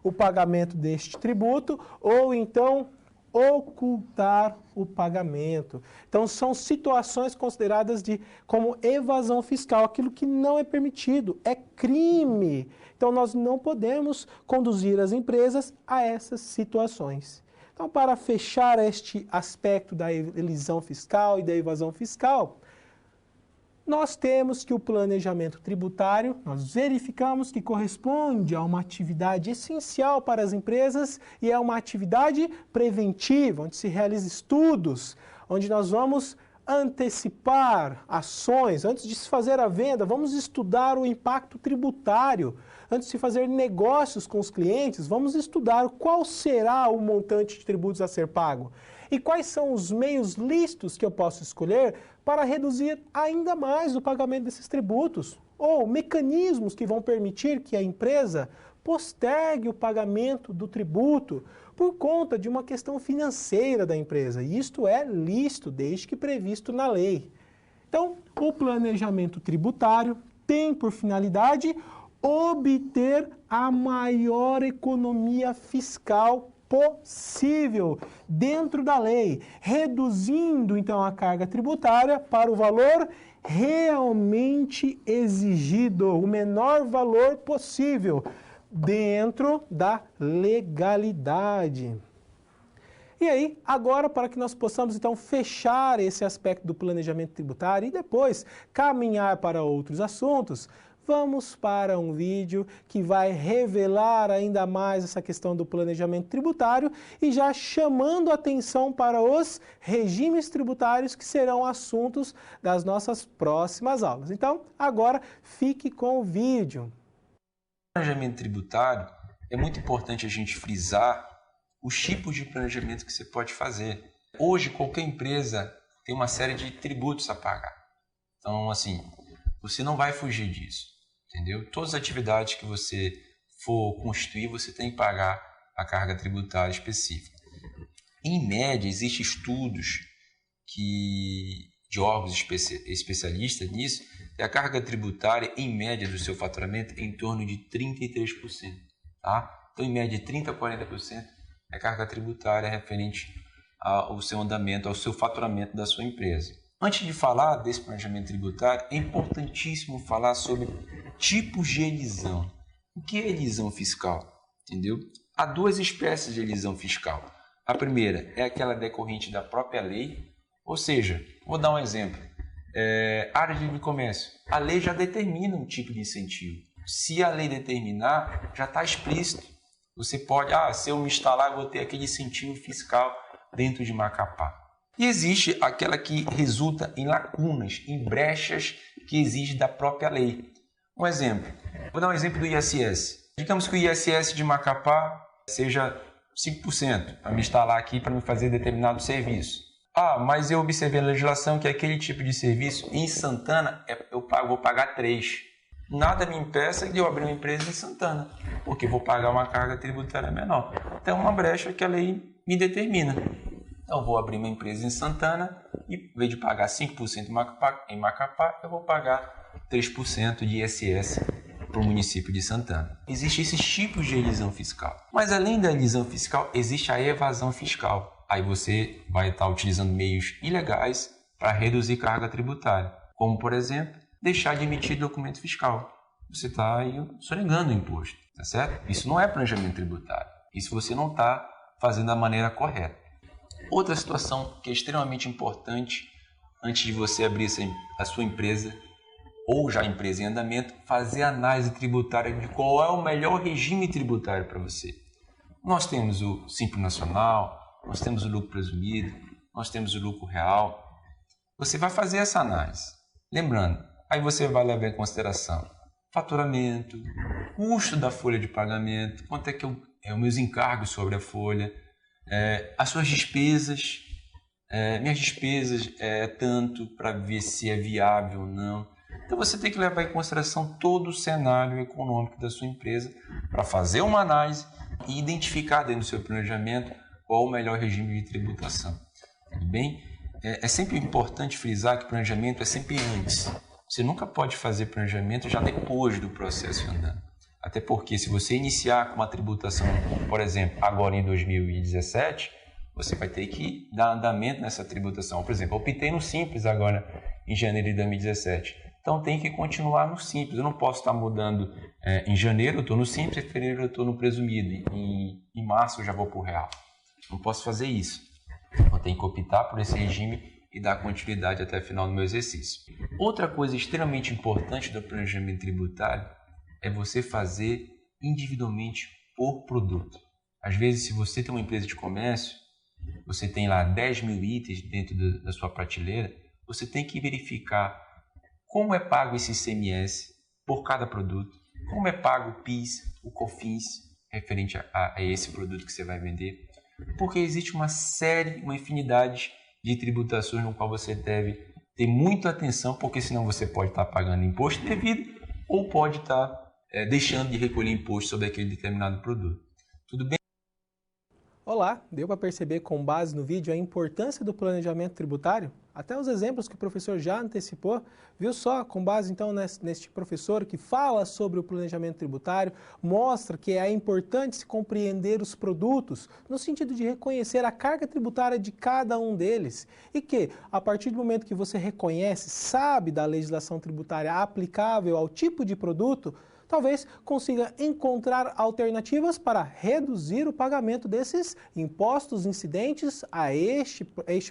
o pagamento deste tributo ou então ocultar o pagamento. Então, são situações consideradas como evasão fiscal, aquilo que não é permitido, é crime. Então, nós não podemos conduzir as empresas a essas situações. Então, para fechar este aspecto da elisão fiscal e da evasão fiscal, nós temos que o planejamento tributário, nós verificamos que corresponde a uma atividade essencial para as empresas e é uma atividade preventiva, onde se realiza estudos, onde nós vamos antecipar ações. Antes de se fazer a venda, vamos estudar o impacto tributário. Antes de se fazer negócios com os clientes, vamos estudar qual será o montante de tributos a ser pago e quais são os meios lícitos que eu posso escolher para reduzir ainda mais o pagamento desses tributos, ou mecanismos que vão permitir que a empresa postergue o pagamento do tributo por conta de uma questão financeira da empresa. E isto é lícito, desde que previsto na lei. Então, o planejamento tributário tem por finalidade obter a maior economia fiscal possível dentro da lei, reduzindo então a carga tributária para o valor realmente exigido, o menor valor possível, dentro da legalidade. E aí, agora, para que nós possamos então fechar esse aspecto do planejamento tributário e depois caminhar para outros assuntos, vamos para um vídeo que vai revelar ainda mais essa questão do planejamento tributário e já chamando atenção para os regimes tributários que serão assuntos das nossas próximas aulas. Então, agora fique com o vídeo. Planejamento tributário, é muito importante a gente frisar os tipos de planejamento que você pode fazer. Hoje, qualquer empresa tem uma série de tributos a pagar. Então, assim, você não vai fugir disso. Entendeu? Todas as atividades que você for constituir, você tem que pagar a carga tributária específica. Em média, existem estudos de órgãos especialistas nisso, e a carga tributária, em média, do seu faturamento é em torno de 33%. Tá? Então, em média, 30% a 40% é carga tributária referente ao seu andamento, ao seu faturamento da sua empresa. Antes de falar desse planejamento tributário, é importantíssimo falar sobre tipos de elisão. O que é elisão fiscal? Entendeu? Há duas espécies de elisão fiscal. A primeira é aquela decorrente da própria lei, ou seja, vou dar um exemplo. Área de livre comércio. A lei já determina um tipo de incentivo. Se a lei determinar, já está explícito. Você pode, se eu me instalar, vou ter aquele incentivo fiscal dentro de Macapá. E existe aquela que resulta em lacunas, em brechas que exige da própria lei. Um exemplo, vou dar um exemplo do ISS. Digamos que o ISS de Macapá seja 5% para me instalar aqui para me fazer determinado serviço. Ah, mas eu observei na legislação que aquele tipo de serviço em Santana vou pagar 3%. Nada me impeça de eu abrir uma empresa em Santana, porque vou pagar uma carga tributária menor. Então é uma brecha que a lei me determina. Então eu vou abrir uma empresa em Santana e, em vez de pagar 5% em Macapá, eu vou pagar 3% de ISS para o município de Santana. Existem esses tipos de elisão fiscal. Mas além da elisão fiscal, existe a evasão fiscal. Aí você vai estar utilizando meios ilegais para reduzir carga tributária. Como, por exemplo, deixar de emitir documento fiscal. Você está aí sonegando o imposto, tá certo? Isso não é planejamento tributário. Isso você não está fazendo da maneira correta. Outra situação que é extremamente importante antes de você abrir a sua empresa ou já empresa em andamento, fazer análise tributária de qual é o melhor regime tributário para você. Nós temos o Simples Nacional, nós temos o lucro presumido, nós temos o lucro real. Você vai fazer essa análise. Lembrando, aí você vai levar em consideração faturamento, custo da folha de pagamento, quanto é que os meus encargos sobre a folha, as suas despesas, minhas despesas tanto para ver se é viável ou não. Então você tem que levar em consideração todo o cenário econômico da sua empresa para fazer uma análise e identificar dentro do seu planejamento qual o melhor regime de tributação. Tudo bem? É sempre importante frisar que o planejamento é sempre antes. Você nunca pode fazer planejamento já depois do processo andando. Até porque se você iniciar com uma tributação, por exemplo, agora em 2017, você vai ter que dar andamento nessa tributação. Por exemplo, eu optei no Simples agora em janeiro de 2017. Então tem que continuar no Simples. Eu não posso estar mudando em janeiro, eu estou no Simples, em fevereiro eu estou no presumido, em março eu já vou para o real. Não posso fazer isso. Eu tenho que optar por esse regime e dar continuidade até o final do meu exercício. Outra coisa extremamente importante do planejamento tributário é você fazer individualmente por produto. Às vezes, se você tem uma empresa de comércio, você tem lá 10 mil itens dentro da sua prateleira, você tem que verificar como é pago esse ICMS por cada produto, como é pago o PIS, o COFINS, referente a esse produto que você vai vender, porque existe uma infinidade de tributações no qual você deve ter muita atenção, porque senão você pode estar pagando imposto devido ou pode estar deixando de recolher imposto sobre aquele determinado produto. Tudo bem? Olá, deu para perceber com base no vídeo a importância do planejamento tributário? Até os exemplos que o professor já antecipou, viu só, com base então neste professor que fala sobre o planejamento tributário, mostra que é importante se compreender os produtos, no sentido de reconhecer a carga tributária de cada um deles. E que, a partir do momento que você reconhece, sabe da legislação tributária aplicável ao tipo de produto, talvez consiga encontrar alternativas para reduzir o pagamento desses impostos incidentes a este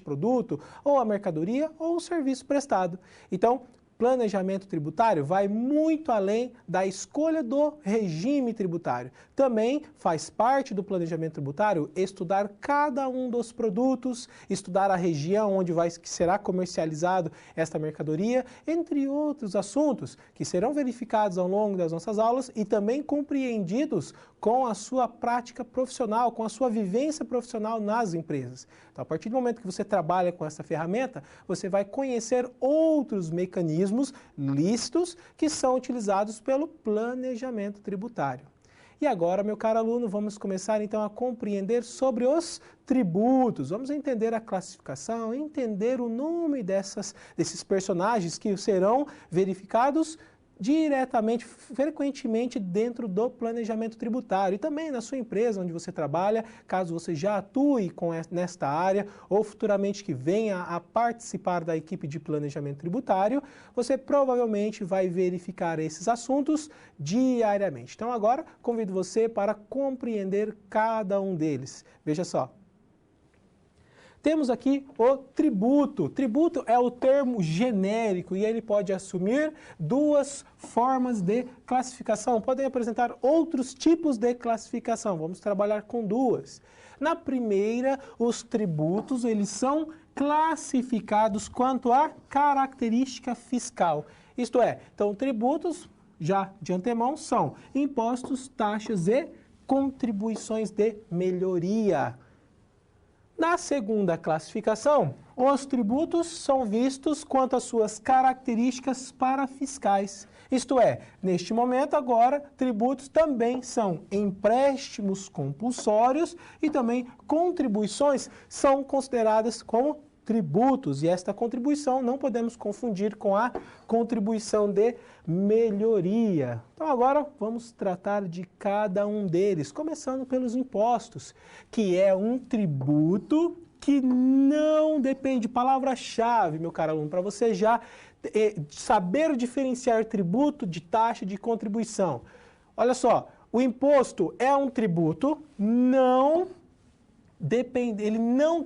produto, ou a mercadoria, ou o serviço prestado. Então, planejamento tributário vai muito além da escolha do regime tributário. Também faz parte do planejamento tributário estudar cada um dos produtos, estudar a região onde que será comercializado esta mercadoria, entre outros assuntos que serão verificados ao longo das nossas aulas e também compreendidos com a sua prática profissional, com a sua vivência profissional nas empresas. Então, a partir do momento que você trabalha com essa ferramenta, você vai conhecer outros mecanismos lícitos que são utilizados pelo planejamento tributário. E agora, meu caro aluno, vamos começar então a compreender sobre os tributos. Vamos entender a classificação, entender o nome desses personagens que serão verificados diretamente, frequentemente dentro do planejamento tributário e também na sua empresa onde você trabalha, caso você já atue nesta área ou futuramente que venha a participar da equipe de planejamento tributário, você provavelmente vai verificar esses assuntos diariamente. Então agora convido você para compreender cada um deles. Veja só. Temos aqui o tributo. Tributo é o termo genérico e ele pode assumir duas formas de classificação. Podem apresentar outros tipos de classificação. Vamos trabalhar com duas. Na primeira, os tributos eles são classificados quanto à característica fiscal. Isto é, então tributos já de antemão são impostos, taxas e contribuições de melhoria. Na segunda classificação, os tributos são vistos quanto às suas características parafiscais. Isto é, neste momento agora, tributos também são empréstimos compulsórios e também contribuições são consideradas como tributos. E esta contribuição não podemos confundir com a contribuição de melhoria. Então agora vamos tratar de cada um deles, começando pelos impostos, que é um tributo que não depende, palavra-chave, meu caro aluno, para você já saber diferenciar tributo de taxa de contribuição. Olha só, o imposto é um tributo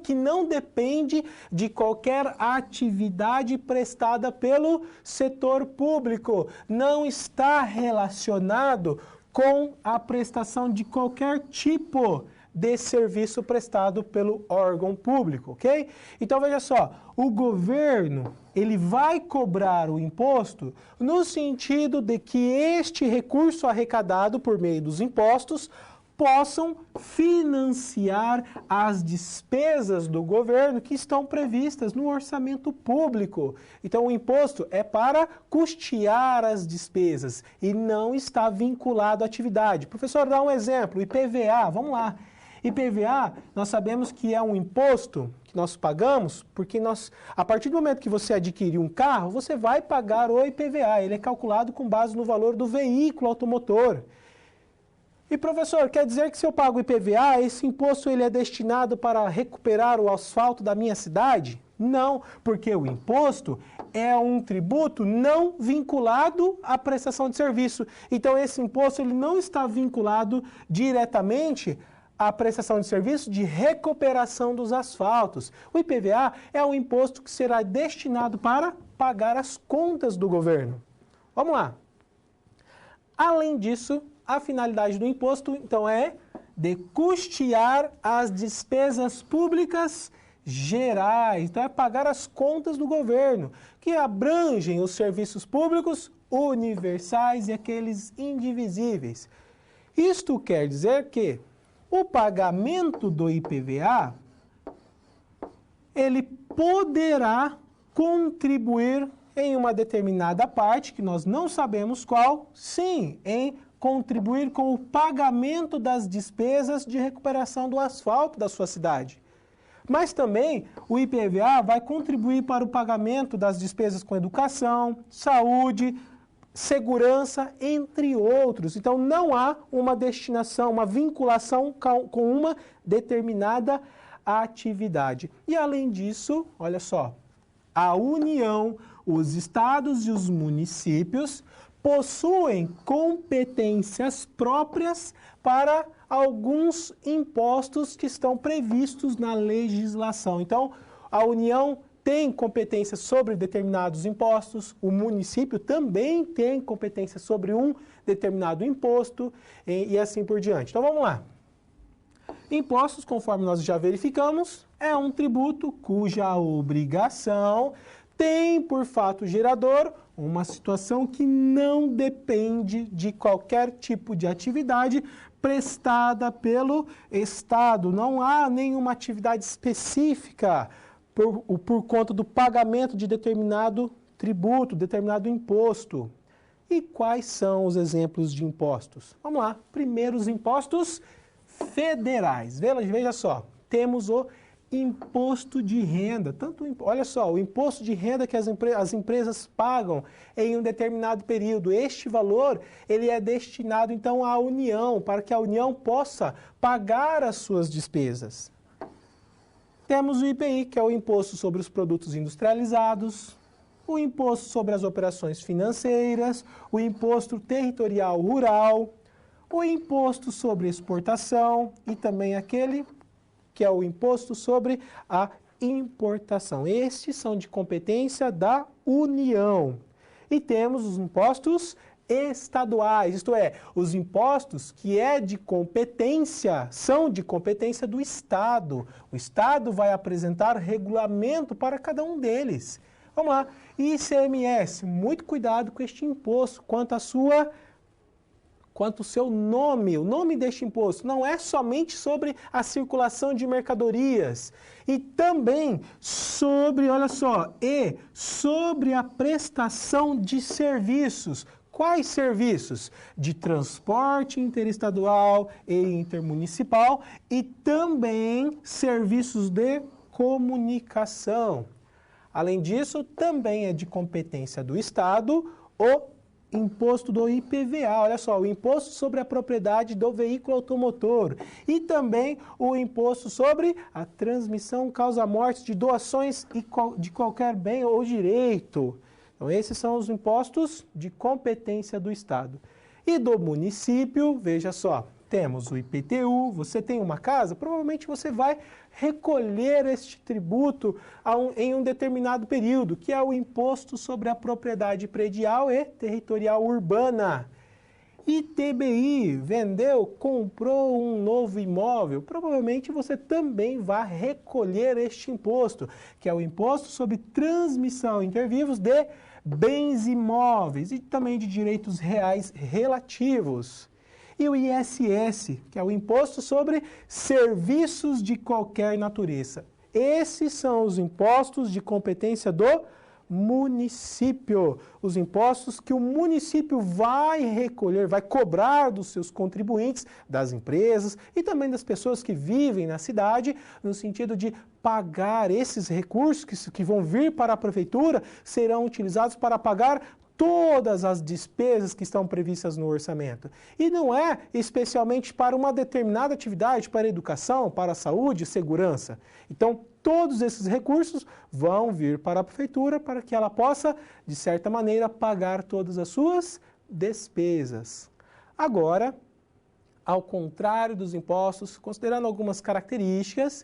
que não depende de qualquer atividade prestada pelo setor público, não está relacionado com a prestação de qualquer tipo de serviço prestado pelo órgão público, ok? Então veja só, o governo ele vai cobrar o imposto no sentido de que este recurso arrecadado por meio dos impostos possam financiar as despesas do governo que estão previstas no orçamento público. Então, o imposto é para custear as despesas e não está vinculado à atividade. Professor, dá um exemplo, IPVA, vamos lá. IPVA, nós sabemos que é um imposto que nós pagamos, porque a partir do momento que você adquirir um carro, você vai pagar o IPVA. Ele é calculado com base no valor do veículo automotor. E professor, quer dizer que se eu pago IPVA, esse imposto ele é destinado para recuperar o asfalto da minha cidade? Não, porque o imposto é um tributo não vinculado à prestação de serviço. Então esse imposto ele não está vinculado diretamente à prestação de serviço de recuperação dos asfaltos. O IPVA é um imposto que será destinado para pagar as contas do governo. Vamos lá. Além disso, a finalidade do imposto, então, é de custear as despesas públicas gerais. Então, é pagar as contas do governo, que abrangem os serviços públicos universais e aqueles indivisíveis. Isto quer dizer que o pagamento do IPVA, ele poderá contribuir em uma determinada parte, que nós não sabemos qual, sim, em contribuir com o pagamento das despesas de recuperação do asfalto da sua cidade. Mas também o IPVA vai contribuir para o pagamento das despesas com educação, saúde, segurança, entre outros. Então não há uma destinação, uma vinculação com uma determinada atividade. E além disso, olha só, a União, os estados e os municípios possuem competências próprias para alguns impostos que estão previstos na legislação. Então, a União tem competência sobre determinados impostos, o município também tem competência sobre um determinado imposto e assim por diante. Então, vamos lá. Impostos, conforme nós já verificamos, é um tributo cuja obrigação tem por fato gerador uma situação que não depende de qualquer tipo de atividade prestada pelo Estado. Não há nenhuma atividade específica por conta do pagamento de determinado tributo, determinado imposto. E quais são os exemplos de impostos? Vamos lá. Primeiro, os impostos federais. Veja só, temos o imposto de renda. Olha só, o imposto de renda que as empresas pagam em um determinado período. Este valor ele é destinado então à União, para que a União possa pagar as suas despesas. Temos o IPI, que é o Imposto sobre os Produtos Industrializados, o Imposto sobre as Operações Financeiras, o Imposto Territorial Rural, o Imposto sobre Exportação e também aquele que é o Imposto sobre a Importação. Estes são de competência da União. E temos os impostos estaduais, isto é, os impostos que são de competência do Estado. O Estado vai apresentar regulamento para cada um deles. Vamos lá, ICMS, muito cuidado com este imposto quanto ao seu nome, o nome deste imposto não é somente sobre a circulação de mercadorias e também sobre, olha só, sobre a prestação de serviços. Quais serviços? De transporte interestadual e intermunicipal e também serviços de comunicação. Além disso, também é de competência do Estado o imposto do IPVA, olha só, o imposto sobre a propriedade do veículo automotor e também o imposto sobre a transmissão causa-morte de doações de qualquer bem ou direito. Então, esses são os impostos de competência do Estado. E do município, veja só, temos o IPTU, você tem uma casa, provavelmente você vai recolher este tributo em um determinado período, que é o Imposto sobre a Propriedade Predial e Territorial Urbana. ITBI, vendeu, comprou um novo imóvel, provavelmente você também vai recolher este imposto, que é o Imposto sobre Transmissão Inter Vivos de Bens Imóveis e também de Direitos Reais Relativos. E o ISS, que é o Imposto sobre Serviços de Qualquer Natureza. Esses são os impostos de competência do município. Os impostos que o município vai recolher, vai cobrar dos seus contribuintes, das empresas e também das pessoas que vivem na cidade, no sentido de pagar esses recursos que vão vir para a prefeitura, serão utilizados para pagar todas as despesas que estão previstas no orçamento. E não é especialmente para uma determinada atividade, para a educação, para a saúde e segurança. Então, todos esses recursos vão vir para a prefeitura para que ela possa, de certa maneira, pagar todas as suas despesas. Agora, ao contrário dos impostos, considerando algumas características,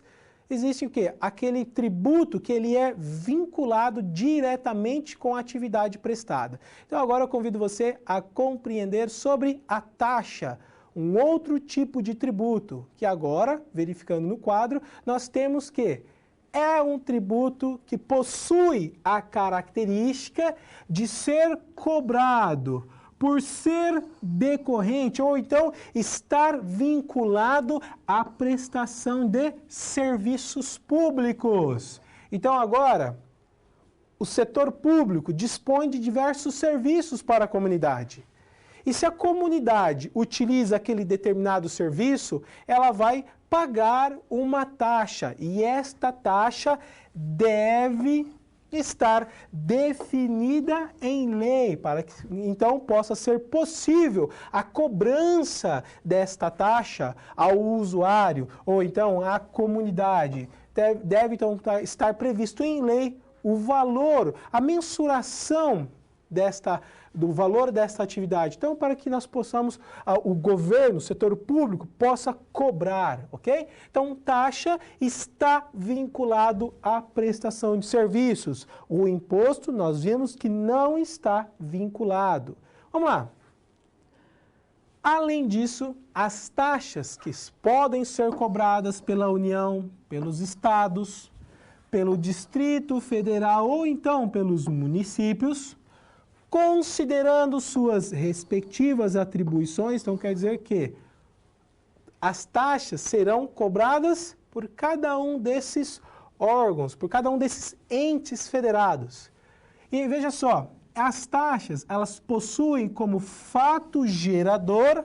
existe o quê? Aquele tributo que ele é vinculado diretamente com a atividade prestada. Então agora eu convido você a compreender sobre a taxa, um outro tipo de tributo, que agora, verificando no quadro, nós temos que é um tributo que possui a característica de ser cobrado por ser decorrente ou então estar vinculado à prestação de serviços públicos. Então agora, o setor público dispõe de diversos serviços para a comunidade. E se a comunidade utiliza aquele determinado serviço, ela vai pagar uma taxa e esta taxa deve estar definida em lei, para que então possa ser possível a cobrança desta taxa ao usuário ou então à comunidade. Deve então estar previsto em lei o valor, a mensuração do valor desta atividade. Então, para que nós possamos, o governo, o setor público, possa cobrar, ok? Então, taxa está vinculado à prestação de serviços. O imposto, nós vimos que não está vinculado. Vamos lá. Além disso, as taxas que podem ser cobradas pela União, pelos estados, pelo Distrito Federal ou então pelos municípios, considerando suas respectivas atribuições, então quer dizer que as taxas serão cobradas por cada um desses órgãos, por cada um desses entes federados. E veja só, as taxas, elas possuem como fato gerador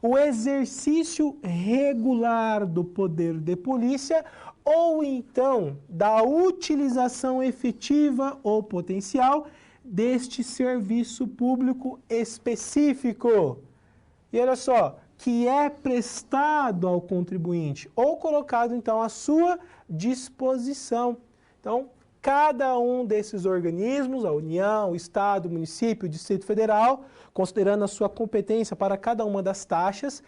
o exercício regular do poder de polícia ou então da utilização efetiva ou potencial deste serviço público específico. E olha só, que é prestado ao contribuinte ou colocado então à sua disposição. Então, cada um desses organismos, a União, o Estado, o município, o Distrito Federal, considerando a sua competência para cada uma das taxas,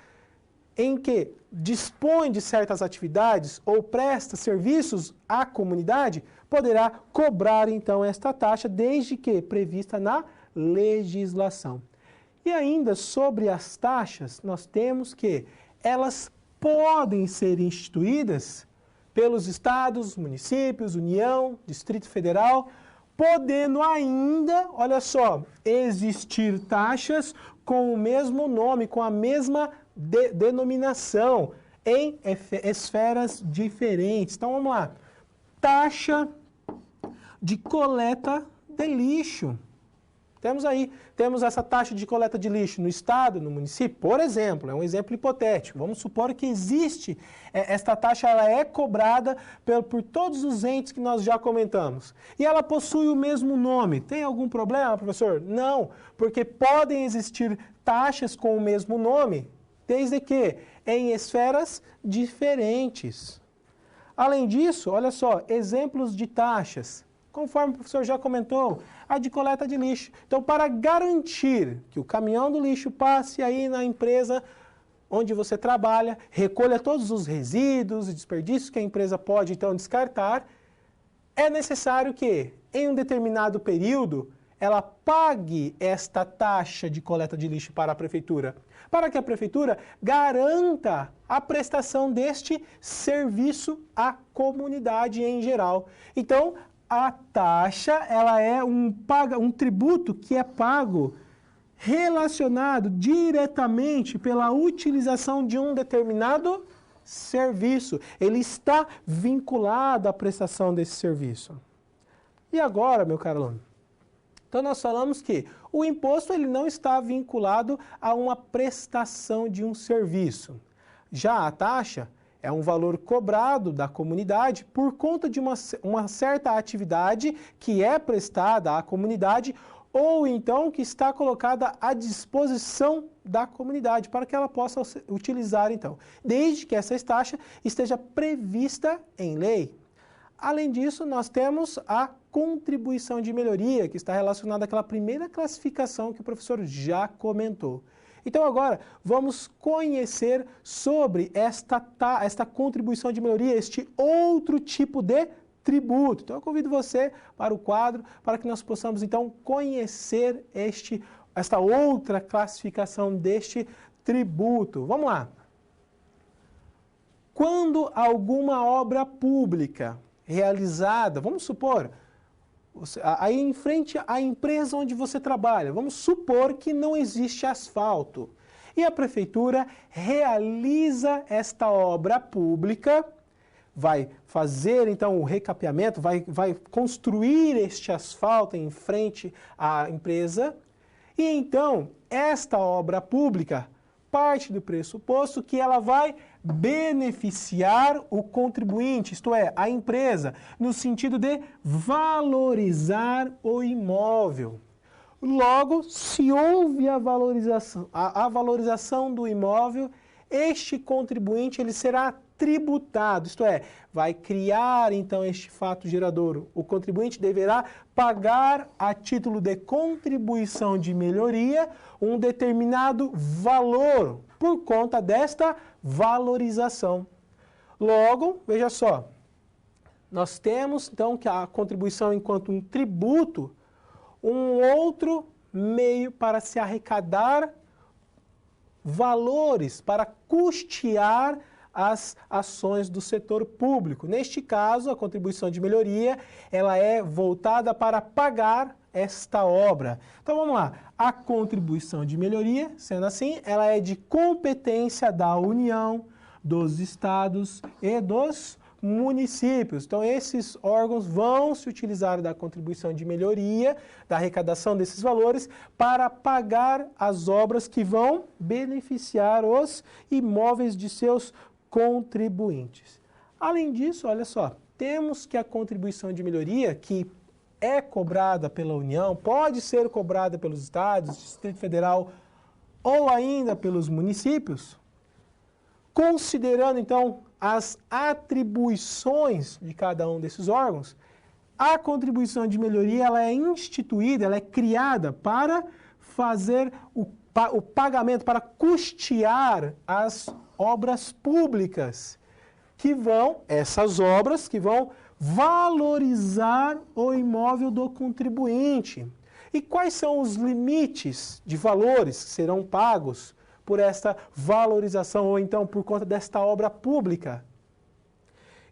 em que dispõe de certas atividades ou presta serviços à comunidade, poderá cobrar então esta taxa, desde que prevista na legislação. E ainda sobre as taxas, nós temos que elas podem ser instituídas pelos estados, municípios, União, Distrito Federal, podendo ainda, olha só, existir taxas com o mesmo nome, com a mesma denominação, em esferas diferentes. Então vamos lá. Taxa de coleta de lixo. Temos essa taxa de coleta de lixo no estado, no município, por exemplo, é um exemplo hipotético. Vamos supor que existe, esta taxa ela é cobrada por todos os entes que nós já comentamos. E ela possui o mesmo nome. Tem algum problema, professor? Não, porque podem existir taxas com o mesmo nome, desde que em esferas diferentes. Além disso, olha só, exemplos de taxas. Conforme o professor já comentou, a de coleta de lixo. Então, para garantir que o caminhão do lixo passe aí na empresa onde você trabalha, recolha todos os resíduos e desperdícios que a empresa pode, então, descartar, é necessário que, em um determinado período, ela pague esta taxa de coleta de lixo para a prefeitura, para que a prefeitura garanta a prestação deste serviço à comunidade em geral. Então, a taxa ela é um tributo que é pago relacionado diretamente pela utilização de um determinado serviço. Ele está vinculado à prestação desse serviço. E agora, meu caro aluno? Então nós falamos que o imposto ele não está vinculado a uma prestação de um serviço. Já a taxa é um valor cobrado da comunidade por conta de uma certa atividade que é prestada à comunidade ou então que está colocada à disposição da comunidade para que ela possa utilizar então, desde que essa taxa esteja prevista em lei. Além disso, nós temos a contribuição de melhoria, que está relacionada àquela primeira classificação que o professor já comentou. Então agora vamos conhecer sobre esta contribuição de melhoria, este outro tipo de tributo. Então eu convido você para o quadro para que nós possamos então conhecer esta outra classificação deste tributo. Vamos lá. Quando alguma obra pública realizada, vamos supor, aí em frente à empresa onde você trabalha, vamos supor que não existe asfalto. E a prefeitura realiza esta obra pública, vai fazer então o recapeamento, vai construir este asfalto em frente à empresa. E então, esta obra pública parte do pressuposto que ela vai beneficiar o contribuinte, isto é, a empresa, no sentido de valorizar o imóvel. Logo, se houve a valorização do imóvel, este contribuinte ele será tributado, isto é, vai criar então este fato gerador. O contribuinte deverá pagar a título de contribuição de melhoria um determinado valor por conta desta valorização. Logo, veja só, nós temos então que a contribuição enquanto um tributo, um outro meio para se arrecadar valores, para custear as ações do setor público. Neste caso, a contribuição de melhoria, ela é voltada para pagar esta obra. Então vamos lá, a contribuição de melhoria, sendo assim, ela é de competência da União, dos estados e dos municípios. Então esses órgãos vão se utilizar da contribuição de melhoria, da arrecadação desses valores, para pagar as obras que vão beneficiar os imóveis de seus contribuintes. Além disso, olha só, temos que a contribuição de melhoria, que é cobrada pela União, pode ser cobrada pelos estados, Distrito Federal ou ainda pelos municípios, considerando então as atribuições de cada um desses órgãos, a contribuição de melhoria ela é instituída, ela é criada para fazer o pagamento, para custear as obras públicas, essas obras que vão valorizar o imóvel do contribuinte. E quais são os limites de valores que serão pagos por esta valorização ou então por conta desta obra pública?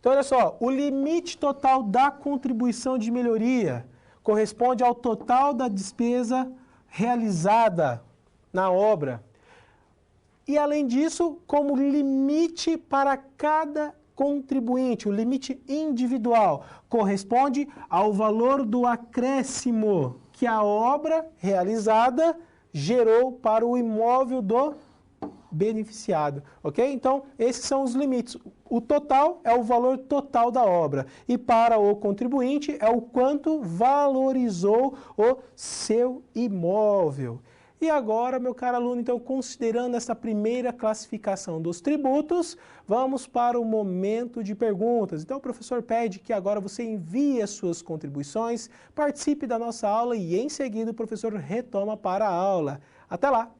Então, olha só, o limite total da contribuição de melhoria corresponde ao total da despesa realizada na obra. E, além disso, como limite para cada contribuinte, o limite individual, corresponde ao valor do acréscimo que a obra realizada gerou para o imóvel do beneficiado, ok? Então, esses são os limites. O total é o valor total da obra e para o contribuinte é o quanto valorizou o seu imóvel. E agora, meu caro aluno, então, considerando essa primeira classificação dos tributos, vamos para o momento de perguntas. Então, o professor pede que agora você envie as suas contribuições, participe da nossa aula e, em seguida, o professor retoma para a aula. Até lá!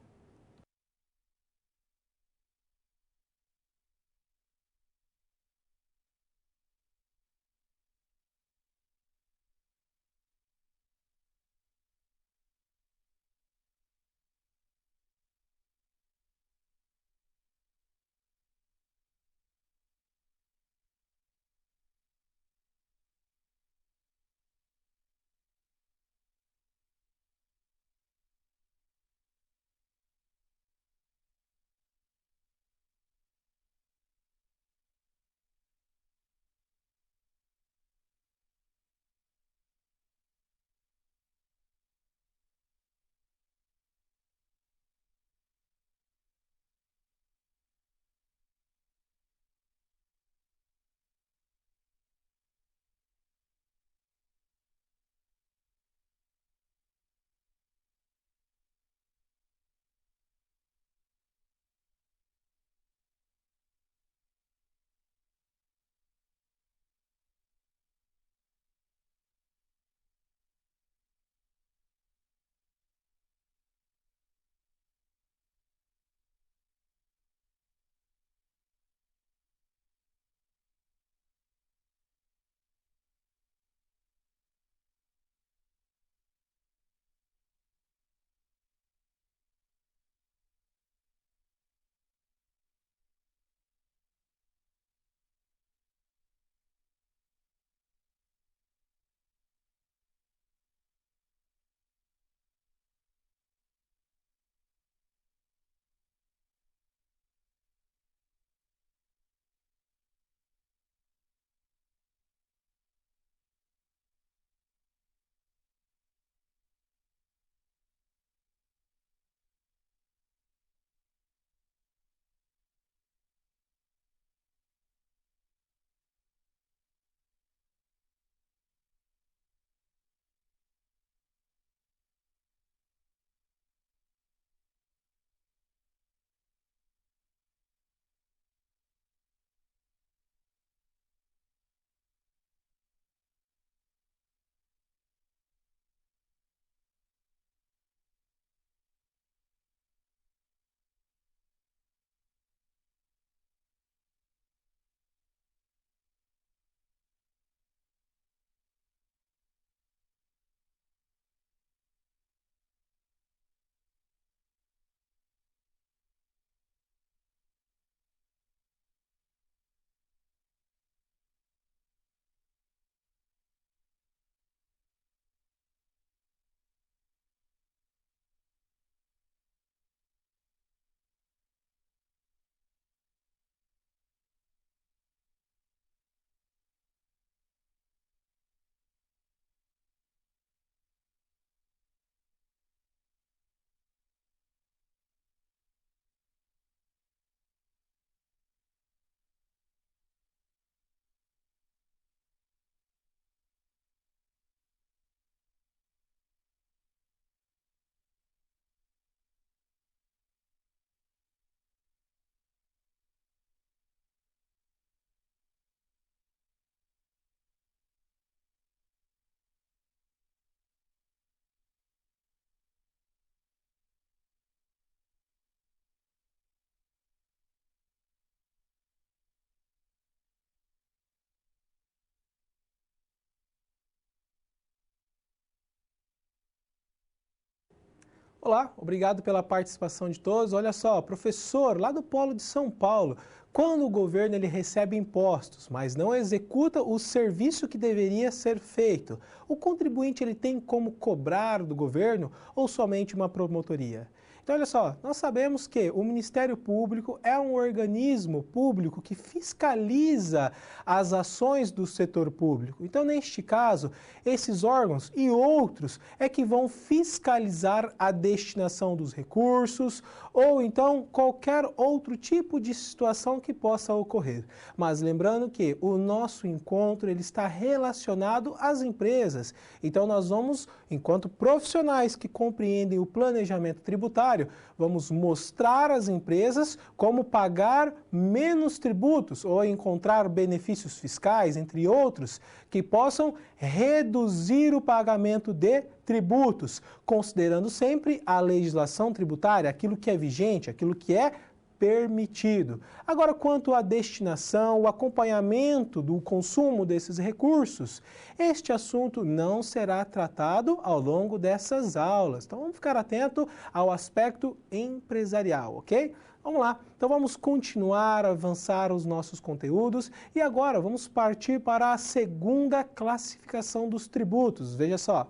Olá, obrigado pela participação de todos. Olha só, professor lá do Polo de São Paulo, Quando o governo ele recebe impostos, mas não executa o serviço que deveria ser feito, o contribuinte ele tem como cobrar do governo ou somente uma promotoria? Então, olha só, nós sabemos que o Ministério Público é um organismo público que fiscaliza as ações do setor público. Então, neste caso, esses órgãos e outros é que vão fiscalizar a destinação dos recursos ou então qualquer outro tipo de situação que possa ocorrer. Mas lembrando que o nosso encontro ele está relacionado às empresas. Então, nós vamos, enquanto profissionais que compreendem o planejamento tributário, vamos mostrar às empresas como pagar menos tributos ou encontrar benefícios fiscais, entre outros, que possam reduzir o pagamento de tributos, considerando sempre a legislação tributária, aquilo que é vigente, aquilo que é permitido. Agora, quanto à destinação, o acompanhamento do consumo desses recursos, este assunto não será tratado ao longo dessas aulas. Então, vamos ficar atento ao aspecto empresarial, ok? Vamos lá. Então, vamos continuar a avançar os nossos conteúdos e agora vamos partir para a segunda classificação dos tributos. Veja só.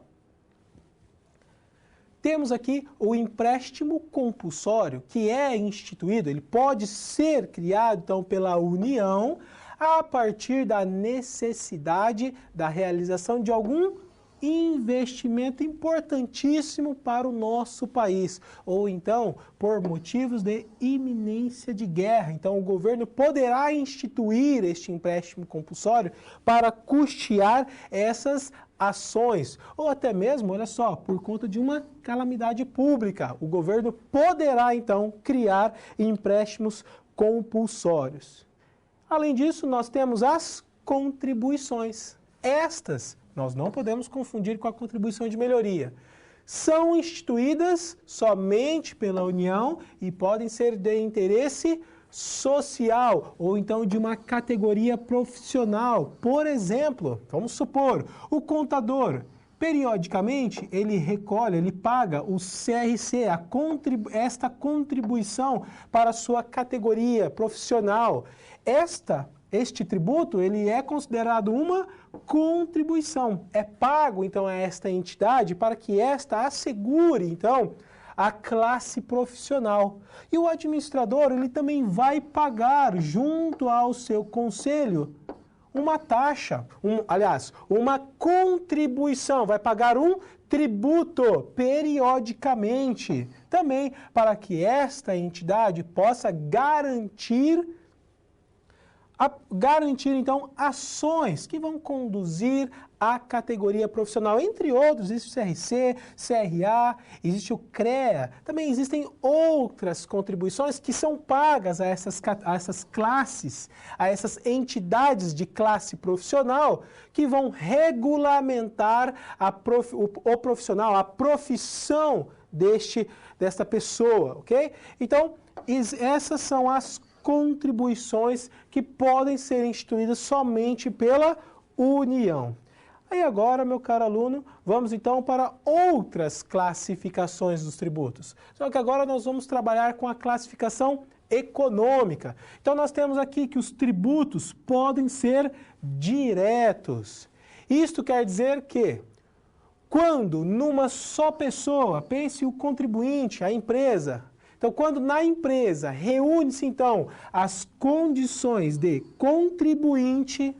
Temos aqui o empréstimo compulsório, que é instituído, ele pode ser criado, então, pela União, a partir da necessidade da realização de algum investimento importantíssimo para o nosso país, ou então por motivos de iminência de guerra. Então, o governo poderá instituir este empréstimo compulsório para custear essas ações, ou até mesmo, olha só, por conta de uma calamidade pública. O governo poderá, então, criar empréstimos compulsórios. Além disso, nós temos as contribuições. Estas nós não podemos confundir com a contribuição de melhoria. São instituídas somente pela União e podem ser de interesse social ou então de uma categoria profissional. Por exemplo, vamos supor, o contador, periodicamente, ele recolhe, ele paga o CRC, esta contribuição para a sua categoria profissional. Este tributo, ele é considerado uma contribuição. É pago, então, a esta entidade para que esta assegure, então, a classe profissional. E o administrador, ele também vai pagar, junto ao seu conselho, uma taxa, uma contribuição, vai pagar um tributo periodicamente, também para que esta entidade possa garantir então, ações que vão conduzir à categoria profissional. Entre outros, existe o CRC, CRA, existe o CREA. Também existem outras contribuições que são pagas a essas classes, a essas entidades de classe profissional que vão regulamentar o profissional, a profissão desta pessoa, ok? Então, essas são as contribuições que podem ser instituídas somente pela União. Aí agora, meu caro aluno, vamos então para outras classificações dos tributos. Só que agora nós vamos trabalhar com a classificação econômica. Então nós temos aqui que os tributos podem ser diretos. Isto quer dizer que quando numa só pessoa, pense o contribuinte, a empresa. Então, quando na empresa reúne-se, então, as condições de contribuinte,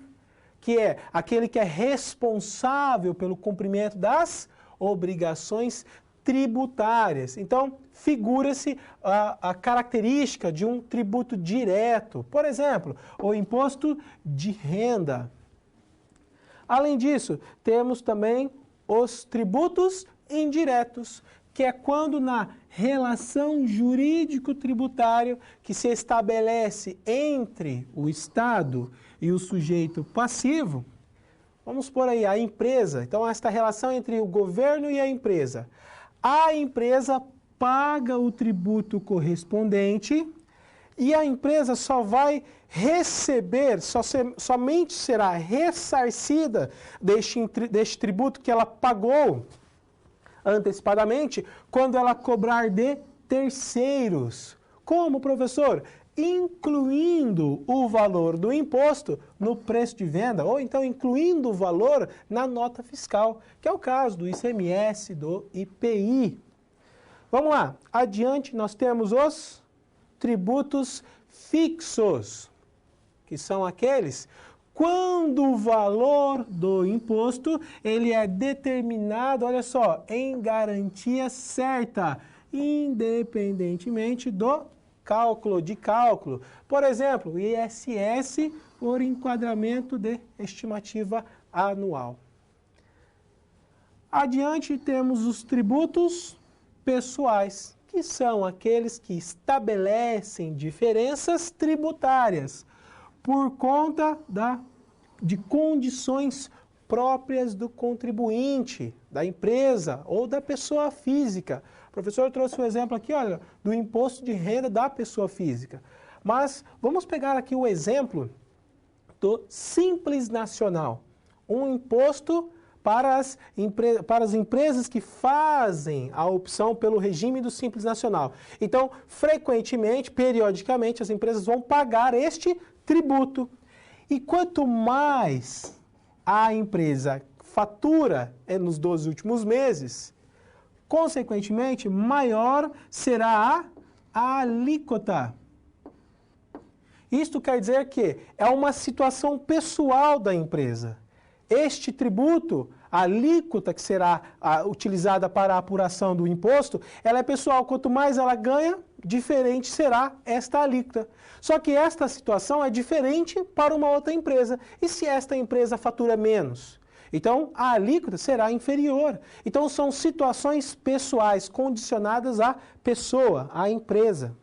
que é aquele que é responsável pelo cumprimento das obrigações tributárias. Então, figura-se a característica de um tributo direto. Por exemplo, o imposto de renda. Além disso, temos também os tributos indiretos, que é quando na relação jurídico-tributária que se estabelece entre o Estado e o sujeito passivo, vamos por aí, a empresa. Então, esta relação entre o governo e a empresa. A empresa paga o tributo correspondente e a empresa só vai receber, somente será ressarcida deste tributo que ela pagou antecipadamente, quando ela cobrar de terceiros. Como, professor? incluindo o valor do imposto no preço de venda, ou então incluindo o valor na nota fiscal, que é o caso do ICMS, do IPI. Vamos lá, adiante nós temos os tributos fixos, que são aqueles quando o valor do imposto ele é determinado, olha só, em garantia certa, independentemente do cálculo. Por exemplo, o ISS por enquadramento de estimativa anual. Adiante temos os tributos pessoais, que são aqueles que estabelecem diferenças tributárias por conta de condições próprias do contribuinte, da empresa ou da pessoa física. O professor trouxe um exemplo aqui, olha, do imposto de renda da pessoa física. Mas vamos pegar aqui o exemplo do Simples Nacional, um imposto para as empresas que fazem a opção pelo regime do Simples Nacional. Então, frequentemente, periodicamente, as empresas vão pagar este tributo. E quanto mais a empresa fatura nos 12 últimos meses, consequentemente, maior será a alíquota. Isto quer dizer que é uma situação pessoal da empresa. Este tributo, a alíquota que será utilizada para a apuração do imposto, ela é pessoal. Quanto mais ela ganha, diferente será esta alíquota. Só que esta situação é diferente para uma outra empresa. E se esta empresa fatura menos? Então, a alíquota será inferior. Então, são situações pessoais condicionadas à pessoa, à empresa.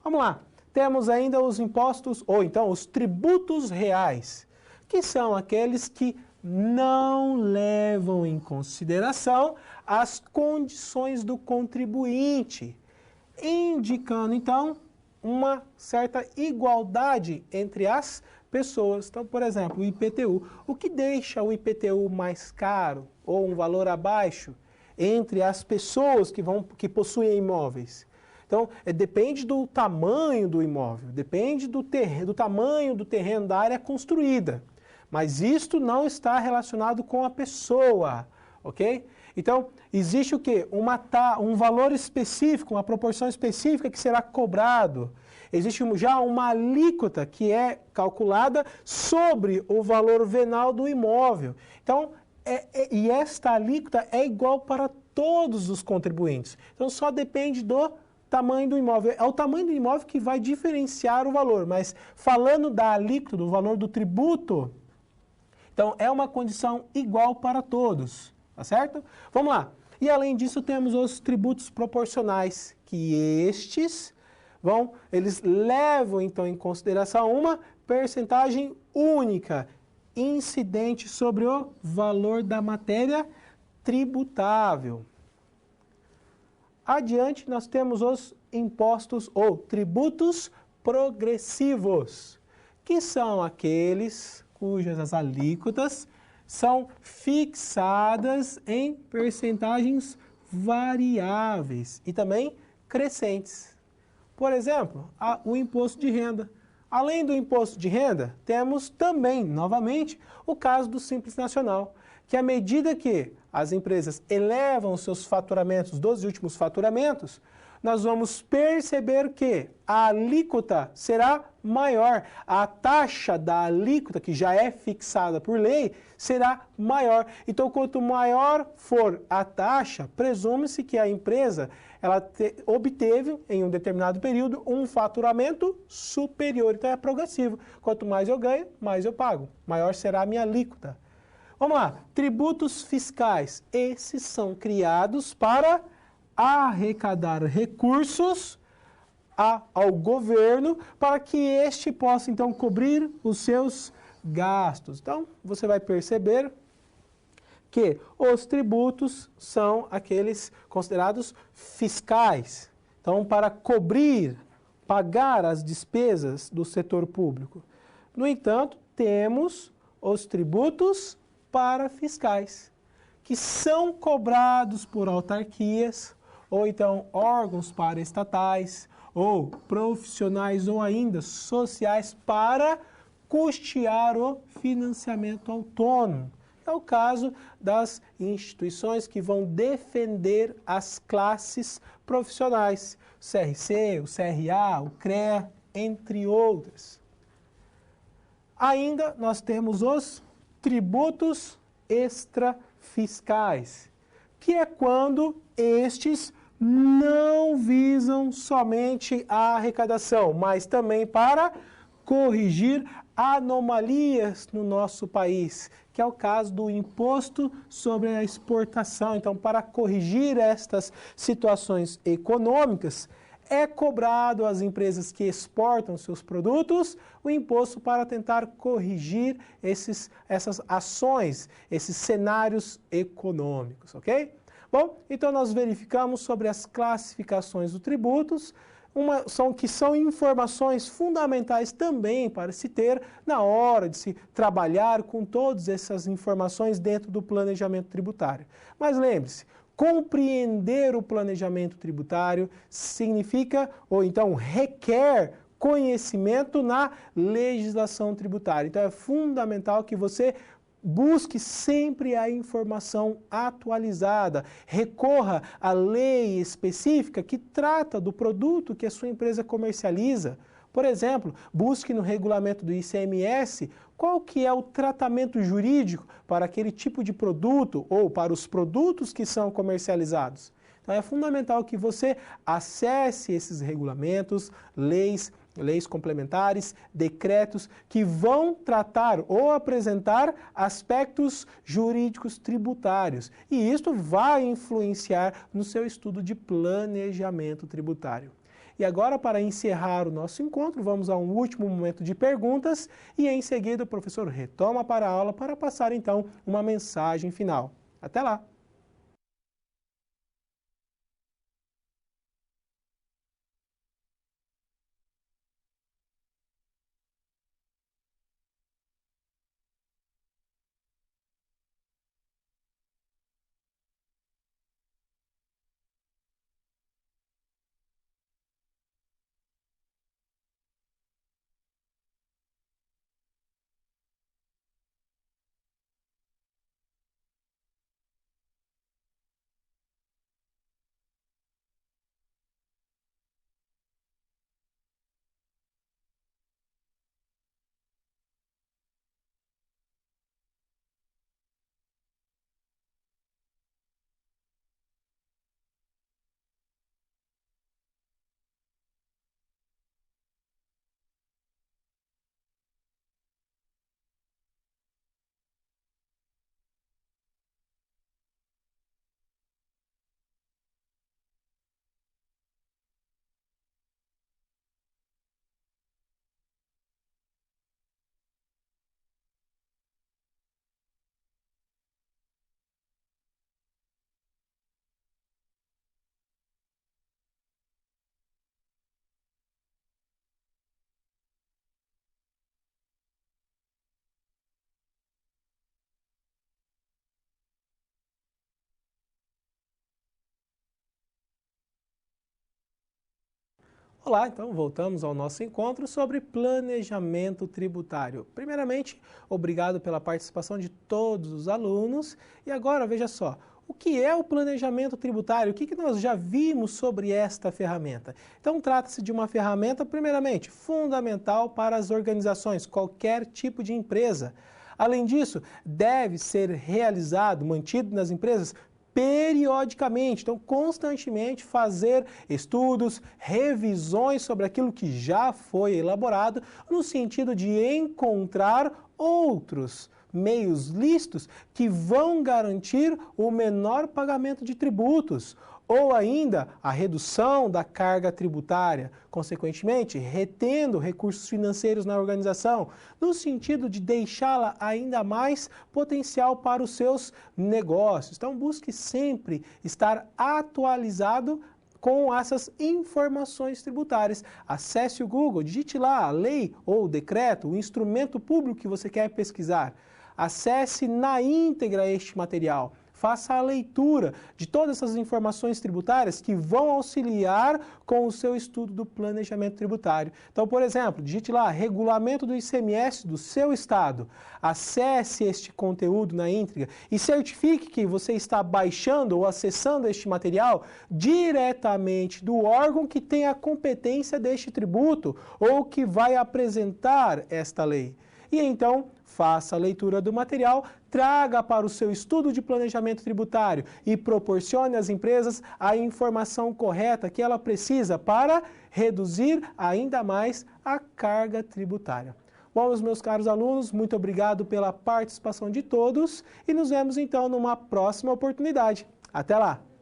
Vamos lá. Temos ainda os impostos, ou então os tributos reais, que são aqueles que não levam em consideração as condições do contribuinte, indicando, então, uma certa igualdade entre as pessoas. Então, por exemplo, o IPTU. O que deixa o IPTU mais caro ou um valor abaixo entre as pessoas que possuem imóveis? Então, depende do tamanho do imóvel, depende do tamanho do terreno, da área construída. Mas isto não está relacionado com a pessoa, ok? Então, existe o quê? Um valor específico, uma proporção específica que será cobrado. Existe já uma alíquota que é calculada sobre o valor venal do imóvel. Então, e esta alíquota é igual para todos os contribuintes. Então, só depende do tamanho do imóvel. É o tamanho do imóvel que vai diferenciar o valor. Mas falando da alíquota, do valor do tributo, então é uma condição igual para todos, tá certo? Vamos lá. E além disso temos os tributos proporcionais, que eles levam então em consideração uma percentagem única, incidente sobre o valor da matéria tributável. Adiante, nós temos os impostos ou tributos progressivos, que são aqueles cujas alíquotas são fixadas em percentagens variáveis e também crescentes. Por exemplo, o imposto de renda. Além do imposto de renda, temos também, novamente, o caso do Simples Nacional, que à medida que as empresas elevam os seus faturamentos, 12 últimos faturamentos, nós vamos perceber que a alíquota será maior. A taxa da alíquota, que já é fixada por lei, será maior. Então, quanto maior for a taxa, presume-se que a empresa obteve, em um determinado período, um faturamento superior. Então, é progressivo. Quanto mais eu ganho, mais eu pago. Maior será a minha alíquota. Vamos lá. Tributos fiscais. Esses são criados para arrecadar recursos ao governo para que este possa, então, cobrir os seus gastos. Então, você vai perceber que os tributos são aqueles considerados fiscais. Então, para cobrir, pagar as despesas do setor público. No entanto, temos os tributos parafiscais, que são cobrados por autarquias, ou então órgãos paraestatais, ou profissionais ou ainda sociais para custear o financiamento autônomo. É o caso das instituições que vão defender as classes profissionais, o CRC, o CRA, o CREA, entre outras. Ainda nós temos os tributos extrafiscais, que é quando estes não visam somente a arrecadação, mas também para corrigir anomalias no nosso país, que é o caso do imposto sobre a exportação. Então, para corrigir estas situações econômicas, é cobrado às empresas que exportam seus produtos o imposto para tentar corrigir essas ações, esses cenários econômicos, ok? Bom, então nós verificamos sobre as classificações dos tributos, que são informações fundamentais também para se ter na hora de se trabalhar com todas essas informações dentro do planejamento tributário. Mas lembre-se, compreender o planejamento tributário significa, ou então requer, conhecimento na legislação tributária. Então é fundamental que você busque sempre a informação atualizada, recorra à lei específica que trata do produto que a sua empresa comercializa. Por exemplo, busque no regulamento do ICMS qual que é o tratamento jurídico para aquele tipo de produto ou para os produtos que são comercializados. Então é fundamental que você acesse esses regulamentos, leis complementares, decretos que vão tratar ou apresentar aspectos jurídicos tributários. E isto vai influenciar no seu estudo de planejamento tributário. E agora, para encerrar o nosso encontro, vamos a um último momento de perguntas e em seguida o professor retoma para a aula para passar então uma mensagem final. Até lá! Olá, então voltamos ao nosso encontro sobre planejamento tributário. Primeiramente, obrigado pela participação de todos os alunos. E agora, veja só, o que é o planejamento tributário? O que nós já vimos sobre esta ferramenta? Então, trata-se de uma ferramenta, primeiramente, fundamental para as organizações, qualquer tipo de empresa. Além disso, deve ser realizado, mantido nas empresas, periodicamente, então constantemente fazer estudos, revisões sobre aquilo que já foi elaborado, no sentido de encontrar outros meios lícitos que vão garantir o menor pagamento de tributos, ou ainda a redução da carga tributária, consequentemente, retendo recursos financeiros na organização, no sentido de deixá-la ainda mais potencial para os seus negócios. Então, busque sempre estar atualizado com essas informações tributárias. Acesse o Google, digite lá a lei ou o decreto, o instrumento público que você quer pesquisar. Acesse na íntegra este material. faça a leitura de todas essas informações tributárias que vão auxiliar com o seu estudo do planejamento tributário. Então, por exemplo, digite lá, regulamento do ICMS do seu estado. Acesse este conteúdo na íntegra e certifique que você está baixando ou acessando este material diretamente do órgão que tem a competência deste tributo ou que vai apresentar esta lei. E então, faça a leitura do material, traga para o seu estudo de planejamento tributário e proporcione às empresas a informação correta que ela precisa para reduzir ainda mais a carga tributária. Bom, meus caros alunos, muito obrigado pela participação de todos e nos vemos então numa próxima oportunidade. Até lá!